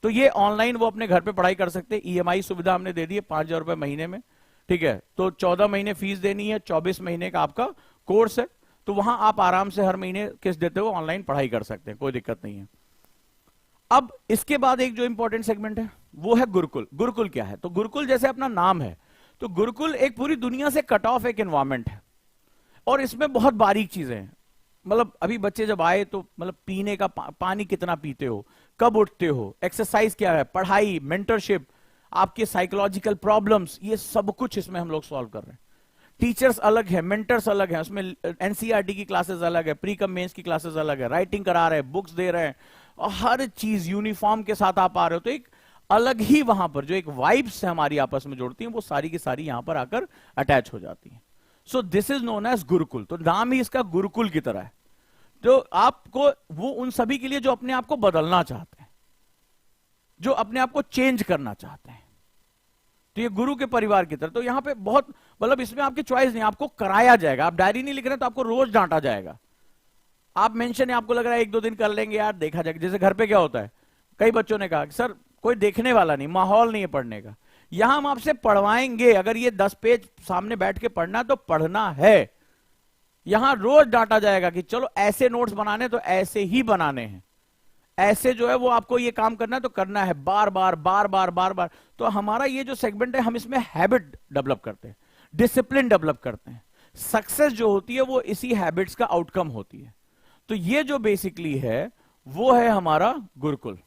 तो ये ऑनलाइन वो अपने घर पे पढ़ाई कर सकते हैं। ईएमआई सुविधा हमने दे दी है 5,000 रुपए महीने में, ठीक है। तो 14 महीने फीस देनी है, 24 महीने का आपका कोर्स है। तो वहां आप आराम से हर महीने किस्त देते हुए ऑनलाइन पढ़ाई कर सकते हैं, कोई दिक्कत नहीं है। अब इसके बाद एक जो इंपॉर्टेंट सेगमेंट है वो है गुरुकुल। गुरुकुल क्या है? तो गुरुकुल जैसे अपना नाम है, तो गुरुकुल एक पूरी दुनिया से कट ऑफ एक एनवायरमेंट है, और इसमें बहुत बारीक चीजें हैं। मतलब अभी बच्चे जब आए तो मतलब पीने का पानी कितना पीते हो, कब उठते हो, एक्सरसाइज क्या है, पढ़ाई, मेंटरशिप, आपके साइकोलॉजिकल प्रॉब्लम्स, ये सब कुछ इसमें हम लोग सॉल्व कर रहे हैं। टीचर्स अलग है, मेंटर्स अलग है, उसमें एनसीईआरटी की क्लासेस अलग है, प्री कम मेंस की क्लासेस अलग है, राइटिंग करा रहे हैं, बुक्स दे रहे हैं, और हर चीज यूनिफॉर्म के साथ आप आ रहे हो। तो एक अलग ही वहां पर जो एक वाइब्स है हमारी आपस में जोड़ती हैं, वो सारी की सारी यहां पर आकर अटैच हो जाती हैं। So this is known as gurukul. तो नाम ही इसका गुरुकुल की तरह है। तो आपको वो उन सभी के लिए जो अपने आप को बदलना चाहते हैं, जो अपने आप को चेंज करना चाहते हैं, तो ये गुरु के परिवार की तरह। तो यहां पे बहुत मतलब इसमें आपकी चॉइस नहीं, आपको कराया जाएगा। आप डायरी नहीं लिख रहे तो आपको रोज डांटा जाएगा। आप मेंशन है, आपको लग रहा है 1-2 दिन कर लेंगे यार, देखा जाएगा। जैसे घर पे क्या होता है, कई बच्चों ने कहा कि सर कोई देखने वाला नहीं, माहौल नहीं है पढ़ने का। यहां हम आपसे पढ़वाएंगे, अगर ये 10 पेज सामने बैठ के पढ़ना है तो पढ़ना है। यहां रोज डांटा जाएगा कि चलो ऐसे नोट्स बनाने तो ऐसे ही बनाने हैं, ऐसे जो है वो आपको ये काम करना है तो करना है, बार बार बार बार बार बार। तो हमारा ये जो सेगमेंट है, हम इसमें हैबिट डेवलप करते हैं, डिसिप्लिन डेवलप करते हैं। सक्सेस जो होती है वो इसी हैबिट्स का आउटकम होती है। तो ये जो बेसिकली है वो है हमारा गुरुकुल।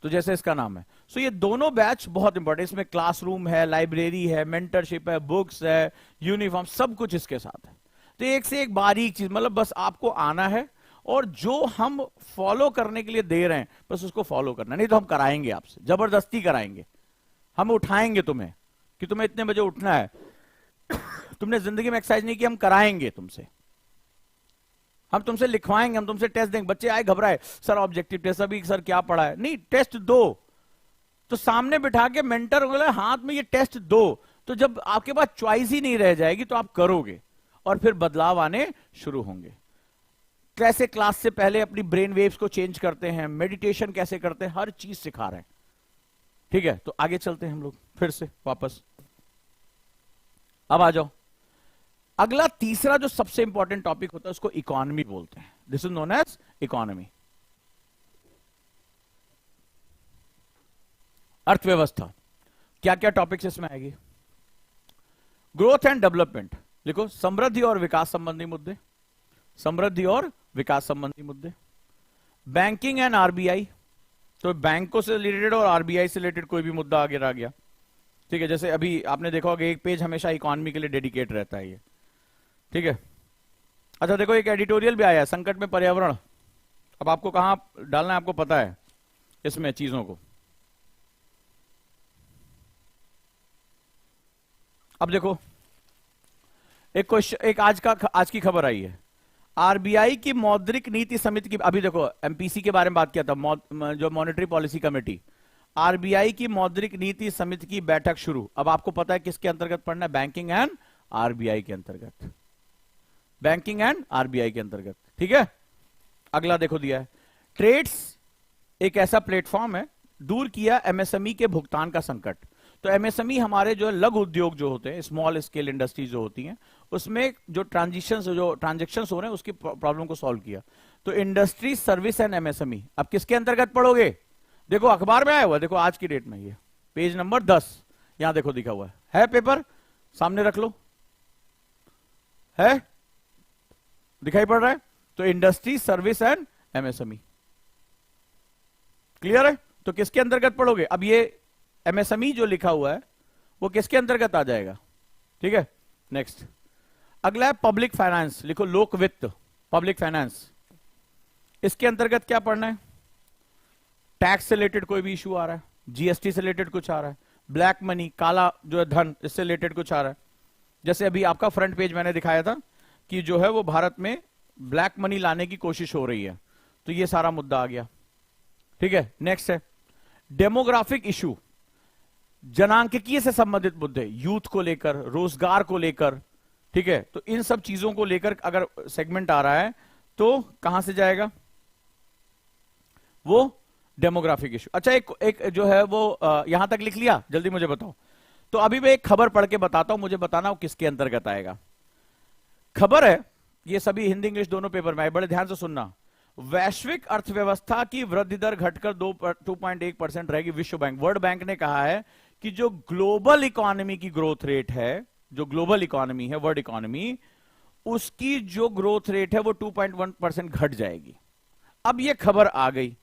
तो जैसे इसका नाम है, सो ये दोनों बैच बहुत इंपॉर्टेंट। इसमें क्लासरूम है, लाइब्रेरी है, मेंटरशिप है, बुक्स है, यूनिफॉर्म, सब कुछ इसके साथ है। तो एक से एक बारीक चीज, मतलब बस आपको आना है और जो हम फॉलो करने के लिए दे रहे हैं बस उसको फॉलो करना। नहीं तो हम कराएंगे आपसे, जबरदस्ती कराएंगे, हम उठाएंगे तुम्हें कि तुम्हें इतने बजे उठना है। तुमने जिंदगी में एक्सरसाइज नहीं की, हम कराएंगे तुमसे, हम तुमसे लिखवाएंगे, हम तुमसे टेस्ट देंगे। बच्चे आए घबराए, सर ऑब्जेक्टिव टेस्ट, अभी सर क्या पढ़ा है? नहीं, टेस्ट दो। तो सामने बिठा के मेंटर बोले हाथ में ये टेस्ट दो। तो जब आपके पास चॉइस ही नहीं रह जाएगी तो आप करोगे और फिर बदलाव आने शुरू होंगे। कैसे क्लास से पहले अपनी ब्रेन वेव्स को चेंज करते हैं, मेडिटेशन कैसे करते हैं, हर चीज सिखा रहे हैं, ठीक है। तो आगे चलते हैं हम लोग फिर से वापस। अब आ जाओ, अगला तीसरा जो सबसे इंपॉर्टेंट टॉपिक होता है उसको इकोनॉमी बोलते हैं। This is known as economy, अर्थव्यवस्था। क्या क्या टॉपिक्स इसमें आएगी? ग्रोथ एंड डेवलपमेंट लिखो, समृद्धि और विकास संबंधी मुद्दे, समृद्धि और विकास संबंधी मुद्दे। बैंकिंग एंड आरबीआई, तो बैंकों से रिलेटेड और आरबीआई से रिलेटेड कोई भी मुद्दा आगे रह गया, ठीक है। जैसे अभी आपने देखा होगा एक पेज हमेशा इकोनॉमी के लिए डेडिकेट रहता है ये, ठीक है। अच्छा देखो, एक एडिटोरियल भी आया है, संकट में पर्यावरण। अब आपको कहां डालना है आपको पता है इसमें चीजों को। अब देखो एक क्वेश्चन, एक आज की खबर आई है, आरबीआई की मौद्रिक नीति समिति की। अभी देखो एमपीसी के बारे में बात किया था, जो मॉनेटरी पॉलिसी कमेटी, आरबीआई की मौद्रिक नीति समिति की बैठक शुरू। अब आपको पता है किसके अंतर्गत पढ़ना है? बैंकिंग एंड आरबीआई के अंतर्गत, बैंकिंग एंड आरबीआई के अंतर्गत, ठीक है। अगला देखो दिया है, ट्रेड्स एक ऐसा प्लेटफॉर्म है, दूर किया एमएसएमई के भुगतान का संकट। तो एमएसएमई हमारे जो लघु उद्योग जो होते हैं, स्मॉल स्केल इंडस्ट्रीज जो होती हैं, उसमें जो ट्रांजेक्शन हो रहे हैं उसकी प्रॉब्लम को सॉल्व किया। तो इंडस्ट्री, सर्विस एंड एमएसएमई अब किसके अंतर्गत पढ़ोगे? देखो अखबार में आया हुआ, देखो आज की डेट में ये पेज नंबर 10 यहां देखो दिखा हुआ है पेपर सामने रख लो, है दिखाई पड़ रहा है। तो industry, service and MSME, clear है? तो किसके अंतर्गत पढ़ोगे? अब ये एमएसएमई जो लिखा हुआ है वो किसके अंतर्गत आ जाएगा, ठीक है। नेक्स्ट अगला है पब्लिक फाइनेंस, लिखो लोक वित्त, पब्लिक फाइनेंस। इसके अंतर्गत क्या पढ़ना है? टैक्स से रिलेटेड कोई भी इशू आ रहा है, जीएसटी से रिलेटेड कुछ आ रहा है, ब्लैक मनी, काला जो है धन, इससे रिलेटेड कुछ आ रहा है। जैसे अभी आपका फ्रंट पेज मैंने दिखाया था कि जो है वो भारत में ब्लैक मनी लाने की कोशिश हो रही है, तो ये सारा मुद्दा आ गया। ठीक है, नेक्स्ट है डेमोग्राफिक इशू, जनांकिकीय से संबंधित मुद्दे, यूथ को लेकर, रोजगार को लेकर। ठीक है, तो इन सब चीजों को लेकर अगर सेगमेंट आ रहा है तो कहां से जाएगा वो डेमोग्राफिक इशू। अच्छा, एक जो है वो यहां तक लिख लिया, जल्दी मुझे बताओ। तो अभी मैं एक खबर पढ़ के बताता हूं, मुझे बताना वो किसके अंतर्गत आएगा। खबर है, ये सभी हिंदी इंग्लिश दोनों पेपर में है, बड़े ध्यान से सुनना। वैश्विक अर्थव्यवस्था की वृद्धि दर घटकर 2.1% रहेगी। विश्व बैंक, वर्ल्ड बैंक ने कहा है कि जो ग्लोबल इकोनॉमी की ग्रोथ रेट है, जो ग्लोबल इकोनॉमी है, वर्ल्ड इकोनॉमी, उसकी जो ग्रोथ रेट है वो 2.1% घट जाएगी। अब ये खबर आ गई।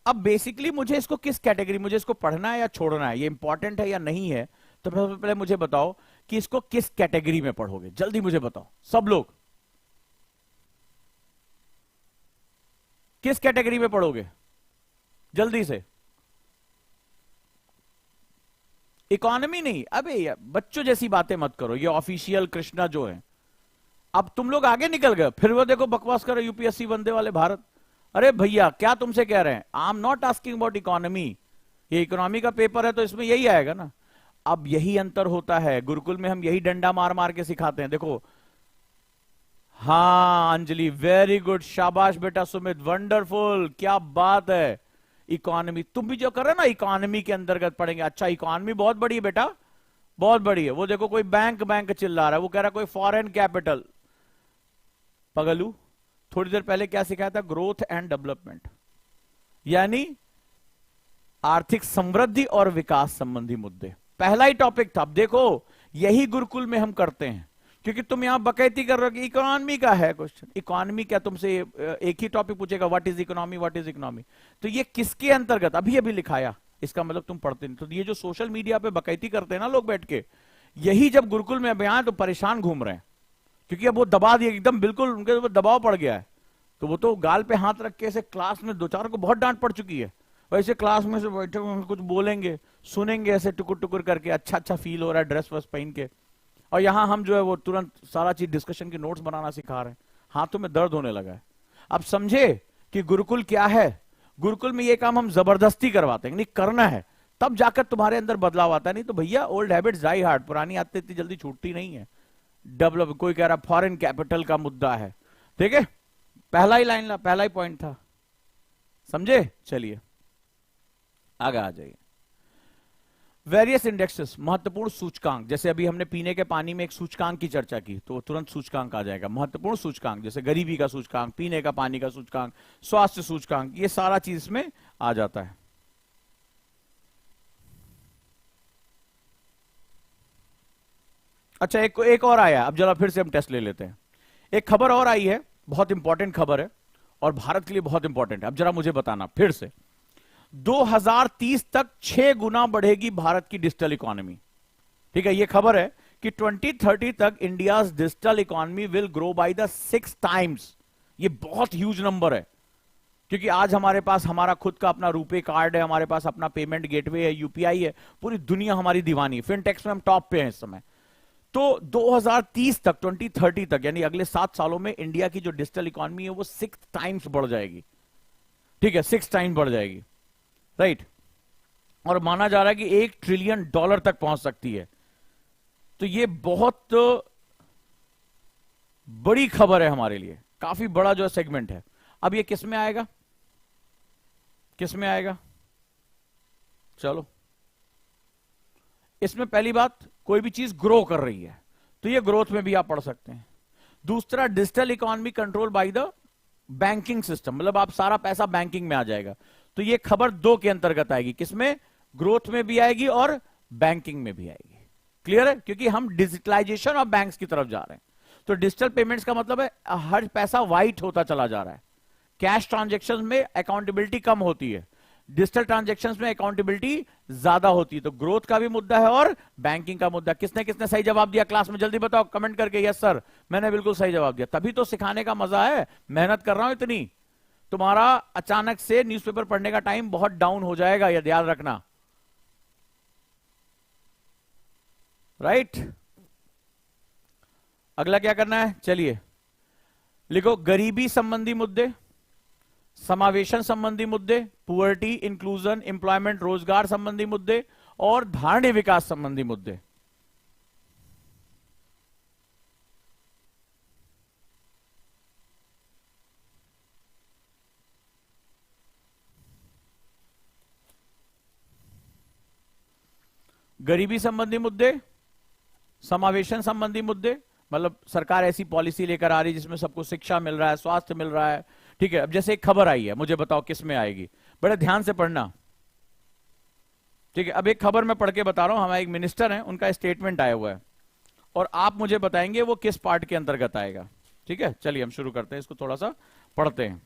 अब बेसिकली मुझे इसको किस कैटेगरी, मुझे इसको पढ़ना है या छोड़ना है, ये इंपॉर्टेंट है या नहीं है, तो सबसे पहले मुझे बताओ कि इसको किस कैटेगरी में पढ़ोगे, जल्दी मुझे बताओ सब लोग, किस कैटेगरी में पढ़ोगे जल्दी से। इकोनॉमी नहीं, अबे बच्चों जैसी बातें मत करो, ये ऑफिशियल कृष्णा जो है। अब तुम लोग आगे निकल गए, फिर वो देखो बकवास करो यूपीएससी वंदे वाले भारत। अरे भैया क्या तुमसे कह रहे हैं, I am not asking about economy, ये इकोनॉमी का पेपर है तो इसमें यही आएगा ना। अब यही अंतर होता है, गुरुकुल में हम यही डंडा मार मार के सिखाते हैं। देखो, हाँ अंजलि, वेरी गुड, शाबाश बेटा सुमित, वंडरफुल, क्या बात है। इकोनॉमी तुम भी जो कर रहे हो ना, इकोनॉमी के अंतर्गत पढ़ेंगे। अच्छा, इकोनॉमी बहुत बड़ी है बेटा, बहुत बड़ी है। वो देखो कोई बैंक बैंक चिल्ला रहा है, वो कह रहा है कोई फॉरेन कैपिटल। पगलू, थोड़ी देर पहले क्या सिखाया था, ग्रोथ एंड डेवलपमेंट, यानी आर्थिक समृद्धि और विकास संबंधी मुद्दे, पहला ही टॉपिक था। अब देखो यही गुरुकुल में हम करते हैं, क्योंकि तुम यहां बकैती कर रहे हो कि इकोनॉमी का है क्वेश्चन। इकोनॉमी क्या, तुमसे एक ही टॉपिक पूछेगा, what is economy, what is economy. तो ये किसके अंतर्गत, अभी अभी लिखाया, इसका मतलब तुम पढ़ते नहीं। तो ये जो सोशल मीडिया पे बकैती करते हैं ना लोग बैठ के, यही जब गुरुकुल में अभी आए तो परेशान घूम रहे हैं, क्योंकि अब वो दबा दिए एकदम, बिल्कुल उनके ऊपर दबाव पड़ गया है। तो वो तो गाल पे हाथ रख के ऐसे क्लास में दो चार को बहुत डांट पड़ चुकी है, वैसे क्लास में से बैठे हुए कुछ बोलेंगे, सुनेंगे ऐसे टुकुर टुकुर करके, अच्छा अच्छा फील हो रहा है ड्रेस वस पहन के। और यहां हम जो है वो तुरंत सारा चीज डिस्कशन के नोट्स बनाना सिखा रहे हैं, हाथों में दर्द होने लगा है। अब समझे कि गुरुकुल क्या है। गुरुकुल में ये काम हम जबरदस्ती करवाते हैं, नहीं करना है तब जाकर तुम्हारे अंदर बदलाव आता है। नहीं तो भैया ओल्ड हैबिट्स डाई हार्ड, पुरानी आदतें इतनी जल्दी छूटती नहीं है। डेवलप, कोई कह रहा फॉरेन कैपिटल का मुद्दा है, ठीक है, पहला ही लाइन, पहला ही पॉइंट था, समझे। चलिए आगे आ जाइए। वेरियस इंडेक्सेस, महत्वपूर्ण सूचकांक, जैसे अभी हमने पीने के पानी में एक सूचकांक की चर्चा की, तो तुरंत सूचकांक आ जाएगा। महत्वपूर्ण सूचकांक जैसे गरीबी का सूचकांक, पीने का पानी का सूचकांक, स्वास्थ्य सूचकांक, ये सारा चीज इसमें आ जाता है। अच्छा, एक और आया, अब जरा फिर से हम टेस्ट ले लेते हैं। एक खबर और आई है, बहुत इंपॉर्टेंट खबर है और भारत के लिए बहुत इंपॉर्टेंट है। अब जरा मुझे बताना फिर से, 2030 तक 6 गुना बढ़ेगी भारत की डिजिटल इकोनॉमी। ठीक है, यह खबर है कि 2030 तक India digital economy will grow by the 6 times. ये बहुत ह्यूज नंबर है, क्योंकि आज हमारे पास हमारा खुद का अपना रुपे कार्ड है, हमारे पास अपना पेमेंट गेटवे है, यूपीआई है, पूरी दुनिया हमारी दीवानी है, फिनटेक्स में हम टॉप पे हैं इस समय। तो 2030 तक, 2030 तक, यानी अगले 7 सालों में इंडिया की जो डिजिटल इकोनॉमी है वो 6 टाइम्स बढ़ जाएगी। ठीक है, 6 टाइम्स बढ़ जाएगी, राइट। और माना जा रहा है कि $1 ट्रिलियन तक पहुंच सकती है। तो ये बहुत बड़ी खबर है हमारे लिए, काफी बड़ा जो सेगमेंट है। अब ये किस में आएगा, किस में आएगा, चलो। इसमें पहली बात, कोई भी चीज ग्रो कर रही है तो ये ग्रोथ में भी आप पढ़ सकते हैं। दूसरा, digital economy control by the banking system, मतलब आप सारा पैसा बैंकिंग में आ जाएगा। तो ये खबर 2 के अंतर्गत आएगी, किसमें, ग्रोथ में भी आएगी और बैंकिंग में भी आएगी। क्लियर है, क्योंकि हम डिजिटलाइजेशन ऑफ बैंक्स की तरफ जा रहे हैं। तो डिजिटल पेमेंट्स का मतलब है हर पैसा व्हाइट होता चला जा रहा है। कैश ट्रांजेक्शन में अकाउंटेबिलिटी कम होती है, डिजिटल ट्रांजैक्शंस में अकाउंटेबिलिटी ज्यादा होती है। तो ग्रोथ का भी मुद्दा है और बैंकिंग का मुद्दा। किसने किसने सही जवाब दिया क्लास में, जल्दी बताओ कमेंट करके। यस सर, मैंने बिल्कुल सही जवाब दिया, तभी तो सिखाने का मजा है, मेहनत कर रहा हूं इतनी। तुम्हारा अचानक से न्यूज़पेपर पढ़ने का टाइम बहुत डाउन हो जाएगा, यह याद रखना। राइट, अगला क्या करना है, चलिए लिखो, गरीबी संबंधी मुद्दे, समावेशन संबंधी मुद्दे, पुअर्टी, इंक्लूजन, एम्प्लॉयमेंट, रोजगार संबंधी मुद्दे और धारणीय विकास संबंधी मुद्दे। गरीबी संबंधी मुद्दे, समावेशन संबंधी मुद्दे, मतलब सरकार ऐसी पॉलिसी लेकर आ रही है जिसमें सबको शिक्षा मिल रहा है, स्वास्थ्य मिल रहा है, ठीक है। अब जैसे एक खबर आई है, मुझे बताओ किस में आएगी, बड़े ध्यान से पढ़ना, ठीक है। अब एक खबर मैं पढ़ के बता रहा हूं, हमारे एक मिनिस्टर हैं, उनका स्टेटमेंट आया हुआ है और आप मुझे बताएंगे वो किस पार्ट के अंतर्गत आएगा, ठीक है। चलिए हम शुरू करते हैं, इसको थोड़ा सा पढ़ते हैं।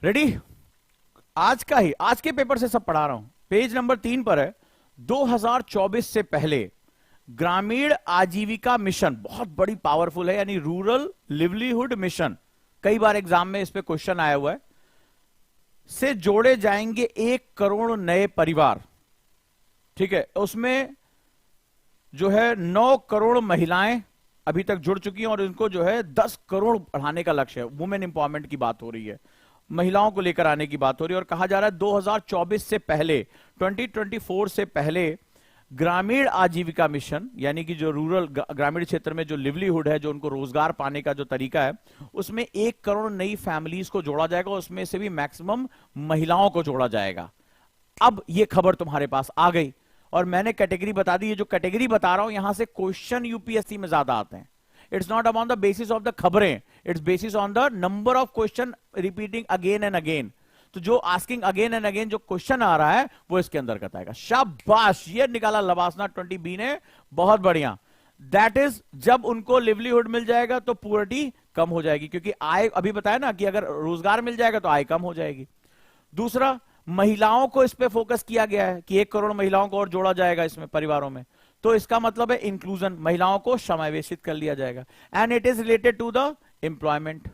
रेडी, आज के पेपर से सब पढ़ा रहा हूं, पेज नंबर 3 पर है। 2024 से पहले ग्रामीण आजीविका मिशन, बहुत बड़ी पावरफुल है, यानी रूरल लिवलीहुड मिशन, कई बार एग्जाम में इस पे क्वेश्चन आया हुआ है, से जोड़े जाएंगे 1 करोड़ नए परिवार, ठीक है। उसमें जो है 9 करोड़ महिलाएं अभी तक जुड़ चुकी हैं और इनको जो है 10 करोड़ बढ़ाने का लक्ष्य है। वुमेन एम्पावरमेंट की बात हो रही है, महिलाओं को लेकर आने की बात हो रही है, और कहा जा रहा है 2024 से पहले, 2024 से पहले ग्रामीण आजीविका मिशन, यानी कि जो रूरल ग्रामीण क्षेत्र में जो लिवलीहुड है, जो उनको रोजगार पाने का जो तरीका है, उसमें 1 करोड़ नई फैमिलीज को जोड़ा जाएगा, उसमें से भी मैक्सिमम महिलाओं को जोड़ा जाएगा। अब ये खबर तुम्हारे पास आ गई और मैंने कैटेगरी बता दी। ये जो कैटेगरी बता रहा हूं, यहां से क्वेश्चन यूपीएससी में ज्यादा आते हैं। It's not upon the basis of the खबरें, it's basis on the number of question repeating again and again. तो जो आस्किंग अगेन एंड अगेन जो क्वेश्चन आ रहा है वो इसके अंतर्गत आएगा। शाबाश, ये निकाला लवासना 20B ने, बहुत बढ़िया। दैट इज, जब उनको लिवलीहुड मिल जाएगा तो पुअर्टी कम हो जाएगी, क्योंकि आय, अभी बताया ना कि अगर रोजगार मिल जाएगा तो आय कम हो जाएगी। दूसरा, महिलाओं को इस पे फोकस किया गया है कि 1 करोड़ महिलाओं को और जोड़ा जाएगा इसमें परिवारों में, तो इसका मतलब है इंक्लूजन, महिलाओं को समावेशित कर लिया जाएगा। And it is related to the employment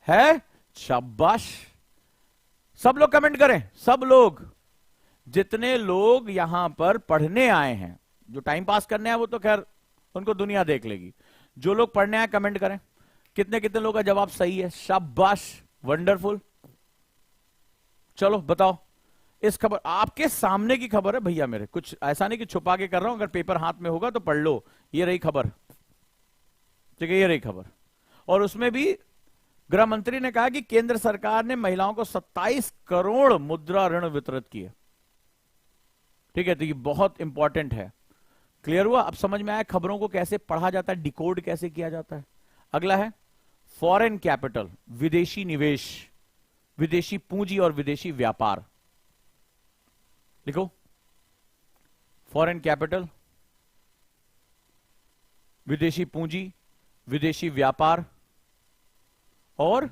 है। शाबाश, सब लोग कमेंट करें, सब लोग, जितने लोग यहां पर पढ़ने आए हैं, जो टाइम पास करने आए वो तो खैर उनको दुनिया देख लेगी, जो लोग पढ़ने आए कमेंट करें। कितने कितने लोगों का जवाब सही है, शाबाश, वंडरफुल। चलो बताओ, इस खबर आपके सामने की खबर है भैया मेरे, कुछ ऐसा नहीं कि छुपा के कर रहा हूं, अगर पेपर हाथ में होगा तो पढ़ लो। ये रही खबर, ठीक है, ये रही खबर। और उसमें भी गृह मंत्री ने कहा कि केंद्र सरकार ने महिलाओं को 27 करोड़ मुद्रा ऋण वितरित किए, ठीक है। तो ये बहुत इंपॉर्टेंट है। क्लियर हुआ, अब समझ में आया खबरों को कैसे पढ़ा जाता है, डिकोड कैसे किया जाता है। अगला है फॉरेन कैपिटल, विदेशी निवेश, विदेशी पूंजी और विदेशी व्यापार। लिखो, फॉरेन कैपिटल, विदेशी पूंजी, विदेशी व्यापार और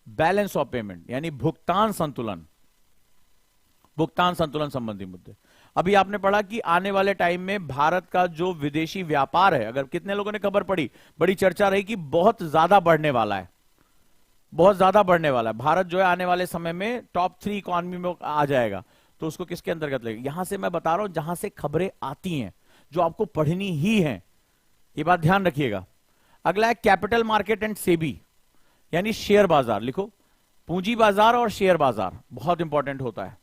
बैलेंस ऑफ पेमेंट, यानी भुगतान संतुलन, भुगतान संतुलन संबंधी मुद्दे। अभी आपने पढ़ा कि आने वाले टाइम में भारत का जो विदेशी व्यापार है, अगर कितने लोगों ने खबर पढ़ी, बड़ी चर्चा रही कि बहुत ज्यादा बढ़ने वाला है, बहुत ज्यादा बढ़ने वाला है। भारत जो है आने वाले समय में टॉप 3 इकोनॉमी में आ जाएगा। तो उसको किसके अंतर्गत लगेगा, यहां से मैं बता रहा हूं जहां से खबरें आती हैं, जो आपको पढ़नी ही है, ये बात ध्यान रखिएगा। अगला है कैपिटल मार्केट एंड सेबी, यानी शेयर बाजार। लिखो, पूंजी बाजार और शेयर बाजार बहुत इंपॉर्टेंट होता है,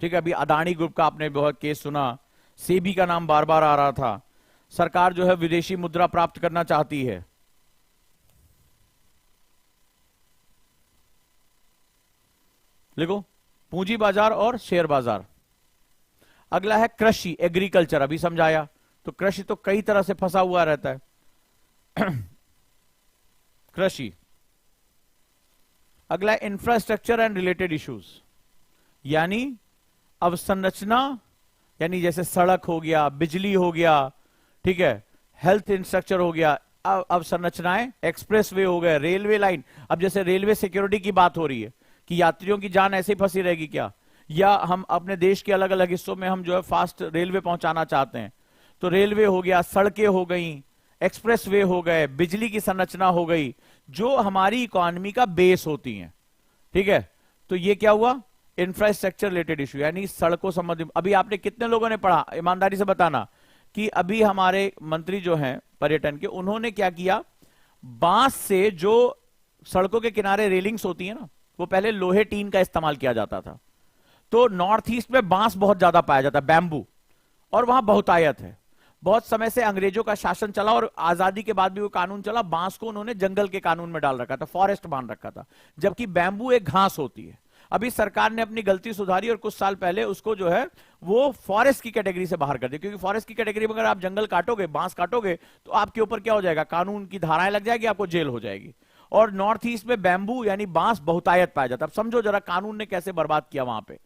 ठीक है। अभी अदानी ग्रुप का आपने बहुत केस सुना, सेबी का नाम बार बार आ रहा था। सरकार जो है विदेशी मुद्रा प्राप्त करना चाहती है। लिखो, पूंजी बाजार और शेयर बाजार। अगला है कृषि, एग्रीकल्चर, अभी समझाया। तो कृषि तो कई तरह से फंसा हुआ रहता है। कृषि। अगला है इंफ्रास्ट्रक्चर एंड रिलेटेड इश्यूज, यानी अवसंरचना, यानी जैसे सड़क हो गया, बिजली हो गया, ठीक है, हेल्थ इंफ्रास्ट्रक्चर हो गया, अवसंरचनाएं, एक्सप्रेसवे हो गए, रेलवे लाइन। अब जैसे रेलवे सिक्योरिटी की बात हो रही है कि यात्रियों की जान ऐसे ही फंसी रहेगी क्या, या हम अपने देश के अलग अलग हिस्सों में हम जो है फास्ट रेलवे पहुंचाना चाहते हैं, तो रेलवे हो गया, सड़कें हो गई, एक्सप्रेसवे हो गए, बिजली की संरचना हो गई, जो हमारी इकोनॉमी का बेस होती हैं। ठीक है, तो ये क्या हुआ, इंफ्रास्ट्रक्चर रिलेटेड इश्यू, यानी सड़कों संबंधित। अभी आपने कितने लोगों ने पढ़ा, ईमानदारी से बताना, कि अभी हमारे मंत्री जो हैं पर्यटन के, उन्होंने क्या किया, बांस से जो सड़कों के किनारे रेलिंग्स होती है ना, वो पहले लोहे टीन का इस्तेमाल किया जाता था। तो नॉर्थ ईस्ट में बांस बहुत ज्यादा पाया जाता है, बैम्बू, और वहां बहुतायत है। बहुत समय से अंग्रेजों का शासन चला और आजादी के बाद भी वो कानून चला, बांस को उन्होंने जंगल के कानून में डाल रखा था, फॉरेस्ट बांध रखा था, जबकि बैम्बू एक घास होती है। अभी सरकार ने अपनी गलती सुधारी और कुछ साल पहले उसको जो है वो फॉरेस्ट की कैटेगरी से बाहर कर दिया, क्योंकि फॉरेस्ट की कैटेगरी में अगर आप जंगल काटोगे, बांस काटोगे, तो आपके ऊपर क्या हो जाएगा, कानून की धाराएं लग जाएगी, आपको जेल हो जाएगी। और नॉर्थ ईस्ट में बैम्बू यानी बांस बहुतायत पाया जाता है। अब समझो जरा कानून ने कैसे बर्बाद किया वहां पे।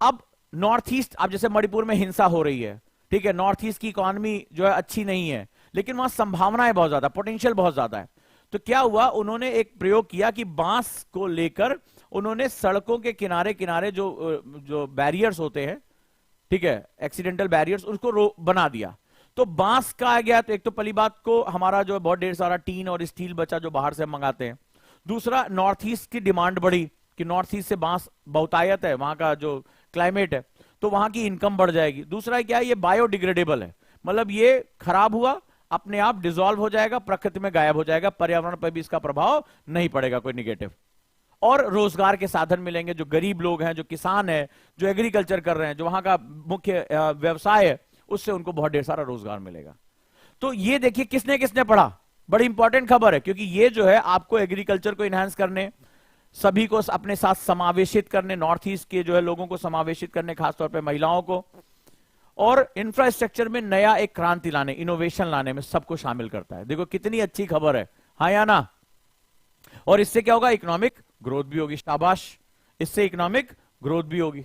अब नॉर्थ ईस्ट, अब जैसे मणिपुर में हिंसा हो रही है, ठीक है, नॉर्थ ईस्ट की इकोनॉमी जो है अच्छी नहीं है, लेकिन वहां संभावनाएं बहुत ज्यादा, पोटेंशियल बहुत ज्यादा है। तो क्या हुआ, उन्होंने एक प्रयोग किया कि बांस को लेकर उन्होंने सड़कों के किनारे किनारे जो बैरियर्स होते हैं, ठीक है, एक्सीडेंटल बैरियर्स, उसको बना दिया। तो बांस का आ गया, तो एक तो पहली बात को हमारा जो बहुत ढेर सारा टीन और स्टील बचा जो बाहर से मंगाते हैं। दूसरा, नॉर्थ ईस्ट की डिमांड बढ़ी कि नॉर्थ ईस्ट से बांस बहुतायत है, वहां का जो क्लाइमेट है, तो वहां की इनकम बढ़ जाएगी। दूसरा क्या है, ये बायोडिग्रेडेबल है, मतलब ये खराब हुआ अपने आप डिसॉल्व हो जाएगा, प्रकृति में गायब हो जाएगा, पर्यावरण पर भी इसका प्रभाव नहीं पड़ेगा कोई निगेटिव। और रोजगार के साधन मिलेंगे, जो गरीब लोग हैं, जो किसान है, जो एग्रीकल्चर कर रहे हैं, जो वहां का मुख्य व्यवसाय है, उससे उनको बहुत ढेर सारा रोजगार मिलेगा। तो ये देखिए किसने किसने पढ़ा, बड़ी इंपॉर्टेंट खबर है, क्योंकि ये जो है आपको एग्रीकल्चर को इनहांस करने, सभी को अपने साथ समावेशित करने, नॉर्थ ईस्ट के जो है लोगों को समावेशित करने, खासतौर पर महिलाओं को, और इंफ्रास्ट्रक्चर में नया एक क्रांति लाने, इनोवेशन लाने में सबको शामिल करता है। देखो कितनी अच्छी खबर है, हाँ या ना। और इससे क्या होगा, इकोनॉमिक ग्रोथ भी होगी, शाबाश, इससे इकोनॉमिक ग्रोथ भी होगी।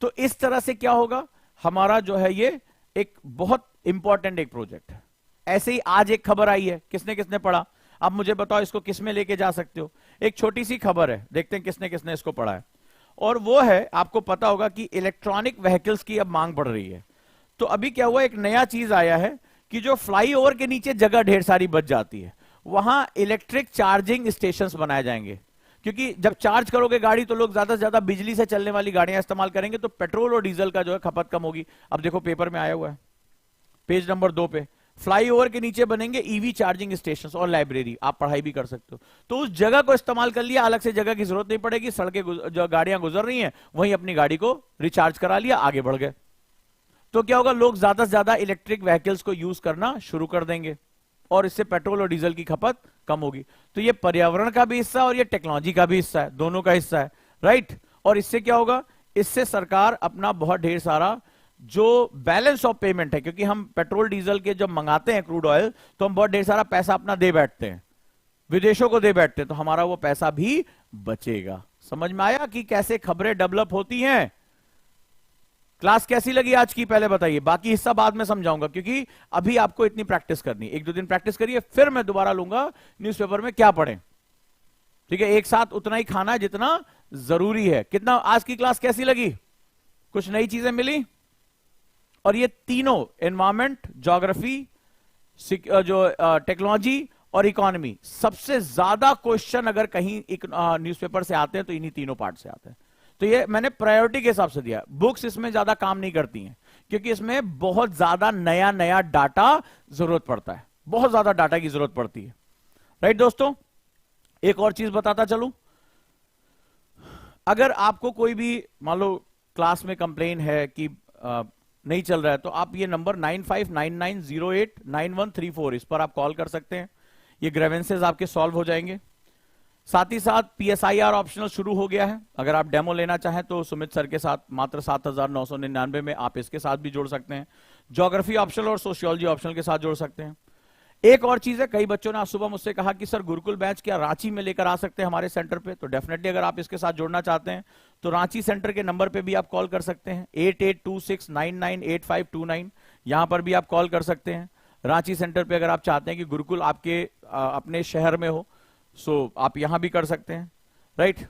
तो इस तरह से क्या होगा, हमारा जो है ये एक बहुत इंपॉर्टेंट एक प्रोजेक्ट है। ऐसे ही आज एक खबर आई है, किसने किसने पढ़ा, अब मुझे बताओ इसको किस में लेके जा सकते हो। एक छोटी सी खबर है, देखते हैं किसने किसने इसको पढ़ा है। और वो है, आपको पता होगा कि इलेक्ट्रॉनिक व्हीकल्स की अब मांग बढ़ रही है। तो अभी क्या हुआ, एक नया चीज आया है कि जो फ्लाईओवर के नीचे जगह ढेर सारी बच जाती है, वहां इलेक्ट्रिक चार्जिंग स्टेशंस बनाए जाएंगे। क्योंकि जब चार्ज करोगे गाड़ी तो लोग ज्यादा से ज्यादा बिजली से चलने वाली गाड़ियां इस्तेमाल करेंगे, तो पेट्रोल और डीजल का जो है खपत कम होगी। अब देखो पेपर में आया हुआ है, पेज नंबर 2 पे, फ्लाईओवर के नीचे बनेंगे ईवी चार्जिंग स्टेशंस और लाइब्रेरी, आप पढ़ाई भी कर सकते हो। तो उस जगह को इस्तेमाल कर लिया, अलग से जगह की जरूरत नहीं पड़ेगी, सड़कें जो गाड़ियां गुजर रही हैं वहीं अपनी गाड़ी को रिचार्ज करा लिया, आगे बढ़ गए। तो क्या होगा, लोग ज्यादा से ज्यादा इलेक्ट्रिक व्हीकल्स को यूज करना शुरू कर देंगे और इससे पेट्रोल और डीजल की खपत कम होगी। तो ये पर्यावरण का भी हिस्सा और ये टेक्नोलॉजी का भी हिस्सा है, दोनों का हिस्सा है, राइट। और इससे क्या होगा, इससे सरकार अपना बहुत ढेर सारा जो बैलेंस ऑफ पेमेंट है, क्योंकि हम पेट्रोल डीजल के जब मंगाते हैं क्रूड ऑयल, तो हम बहुत ढेर सारा पैसा अपना दे बैठते हैं, विदेशों को दे बैठते हैं, तो हमारा वो पैसा भी बचेगा। समझ में आया कि कैसे खबरें डेवलप होती हैं। क्लास कैसी लगी आज की, पहले बताइए, बाकी हिस्सा बाद में समझाऊंगा, क्योंकि अभी आपको इतनी प्रैक्टिस करनी, 1-2 दिन प्रैक्टिस करिए, फिर मैं दोबारा लूंगा न्यूज़पेपर में क्या पढ़ें, ठीक है। एक साथ उतना ही खाना है जितना जरूरी है। कितना आज की क्लास कैसी लगी, कुछ नई चीजें मिली? और ये तीनों, एनवायरमेंट, ज्योग्राफी, जो टेक्नोलॉजी और इकोनॉमी, सबसे ज्यादा क्वेश्चन अगर कहीं न्यूज़पेपर से आते हैं तो इन्हीं तीनों पार्ट से आते हैं। तो ये मैंने प्रायोरिटी के हिसाब से दिया। बुक्स इसमें ज्यादा काम नहीं करती हैं, क्योंकि इसमें बहुत ज्यादा नया नया डाटा जरूरत पड़ता है, बहुत ज्यादा डाटा की जरूरत पड़ती है, राइट दोस्तों। एक और चीज बताता चलूं, अगर आपको कोई भी मान लो क्लास में कंप्लेन है कि नहीं चल रहा है, तो आप ये नंबर 9599089134 इस पर आप कॉल कर सकते हैं, ये ग्रेवेंसेस आपके सॉल्व हो जाएंगे। साथ ही साथ PSIR ऑप्शनल शुरू हो गया है, अगर आप डेमो लेना चाहें तो सुमित सर के साथ मात्र 7,999 में आप इसके साथ भी जोड़ सकते हैं। ज्योग्राफी ऑप्शनल और सोशियोलॉजी ऑप्शनल के साथ जोड़ सकते हैं। एक और चीज है, कई बच्चों ने आज सुबह मुझसे कहा कि सर गुरुकुल बैच क्या रांची में लेकर आ सकते हैं हमारे सेंटर पे, तो डेफिनेटली अगर आप इसके साथ जुड़ना चाहते हैं तो रांची सेंटर के नंबर पे भी आप कॉल कर सकते हैं, 8826998529, यहां पर भी आप कॉल कर सकते हैं। रांची सेंटर पे अगर आप चाहते हैं कि गुरुकुल आपके अपने शहर में हो, सो आप यहां भी कर सकते हैं, राइट।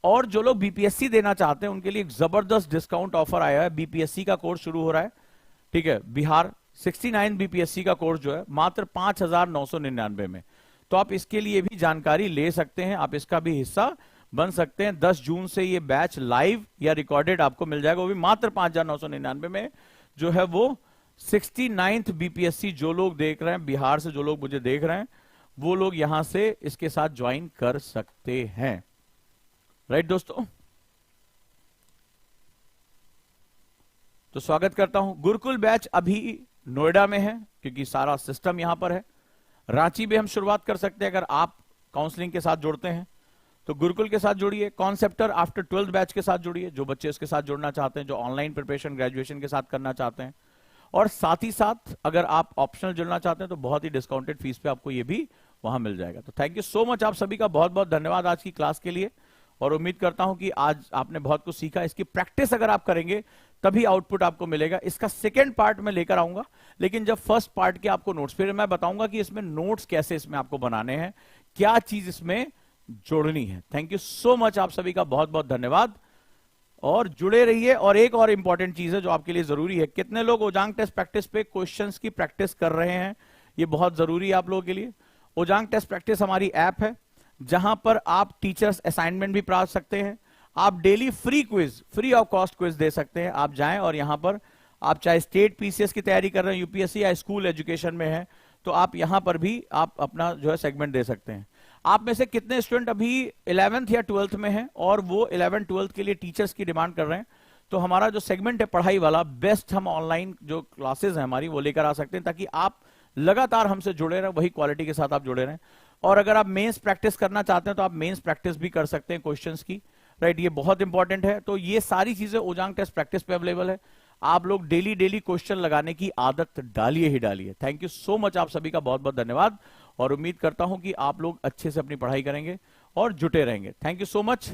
और जो लोग बीपीएससी देना चाहते हैं उनके लिए एक जबरदस्त डिस्काउंट ऑफर आया है। बीपीएससी का कोर्स शुरू हो रहा है, ठीक है, बिहार 69 बीपीएससी का कोर्स जो है मात्र 5,999 में। तो आप इसके लिए भी जानकारी ले सकते हैं, आप इसका भी हिस्सा बन सकते हैं। 10 जून से ये बैच लाइव या रिकॉर्डेड आपको मिल जाएगा, वो भी मात्र 5,999 में, जो है वो 69th बीपीएससी। जो लोग देख रहे हैं बिहार से, जो लोग मुझे देख रहे हैं, वो लोग यहां से इसके साथ ज्वाइन कर सकते हैं, राइट दोस्तों। तो स्वागत करता हूं। गुरुकुल बैच अभी नोएडा में है क्योंकि सारा सिस्टम यहां पर है। रांची में हम शुरुआत कर सकते हैं अगर आप काउंसलिंग के साथ जुड़ते हैं तो गुरुकुल के साथ जुड़िए। कॉन्सेप्टर आफ्टर 12th बैच के साथ जुड़िए, जो बच्चे इसके साथ जुड़ना चाहते हैं, जो ऑनलाइन प्रिपरेशन ग्रेजुएशन के साथ करना चाहते हैं। और साथ ही साथ अगर आप ऑप्शनल जुड़ना चाहते हैं तो बहुत ही डिस्काउंटेड फीस पे आपको ये भी वहां मिल जाएगा। तो थैंक यू सो मच, आप सभी का बहुत बहुत धन्यवाद आज की क्लास के लिए। और उम्मीद करता हूं कि आज आपने बहुत कुछ सीखा। इसकी प्रैक्टिस अगर आप करेंगे तभी आउटपुट आपको मिलेगा। इसका सेकेंड पार्ट मैं लेकर आऊंगा, लेकिन जब फर्स्ट पार्ट के आपको नोट्स, फिर मैं बताऊंगा कि इसमें नोट्स कैसे इसमें आपको बनाने हैं, क्या चीज इसमें जोड़नी है। थैंक यू सो मच, आप सभी का बहुत बहुत धन्यवाद और जुड़े रहिए। और एक और इंपॉर्टेंट चीज है जो आपके लिए जरूरी है, कितने लोग ओजांग टेस्ट प्रैक्टिस पे क्वेश्चंस की प्रैक्टिस कर रहे हैं, ये बहुत जरूरी है आप लोगों के लिए। ओजांग टेस्ट प्रैक्टिस हमारी ऐप है जहां पर आप टीचर्स असाइनमेंट भी प्राप्त सकते हैं। आप daily free quiz, free of cost quiz दे सकते हैं। आप जाएं और यहां पर आप चाहे स्टेट पीसीएस की तैयारी कर रहे हैं, यूपीएससी या स्कूल एजुकेशन में है, तो आप यहां पर भी आप अपना जो है सेगमेंट दे सकते हैं। आप में से कितने स्टूडेंट अभी 11th या 12th में हैं और वो 11th 12th के लिए टीचर्स की डिमांड कर रहे हैं, तो हमारा जो सेगमेंट है पढ़ाई वाला, बेस्ट हम ऑनलाइन जो क्लासेस हैं हमारी वो लेकर आ सकते हैं, ताकि आप लगातार हमसे जुड़े रहें, वही क्वालिटी के साथ आप जुड़े रहें। और अगर आप मेंस प्रैक्टिस करना चाहते हैं तो आप मेंस प्रैक्टिस भी कर सकते हैं क्वेश्चंस की, राइट। ये बहुत इंपॉर्टेंट है। तो ये सारी चीजें ओजांग टेस्ट प्रैक्टिस पे अवेलेबल है। आप लोग डेली डेली क्वेश्चन लगाने की आदत डालिए ही डालिए। थैंक यू सो मच, आप सभी का बहुत बहुत धन्यवाद और उम्मीद करता हूं कि आप लोग अच्छे से अपनी पढ़ाई करेंगे और जुटे रहेंगे। Thank you so much.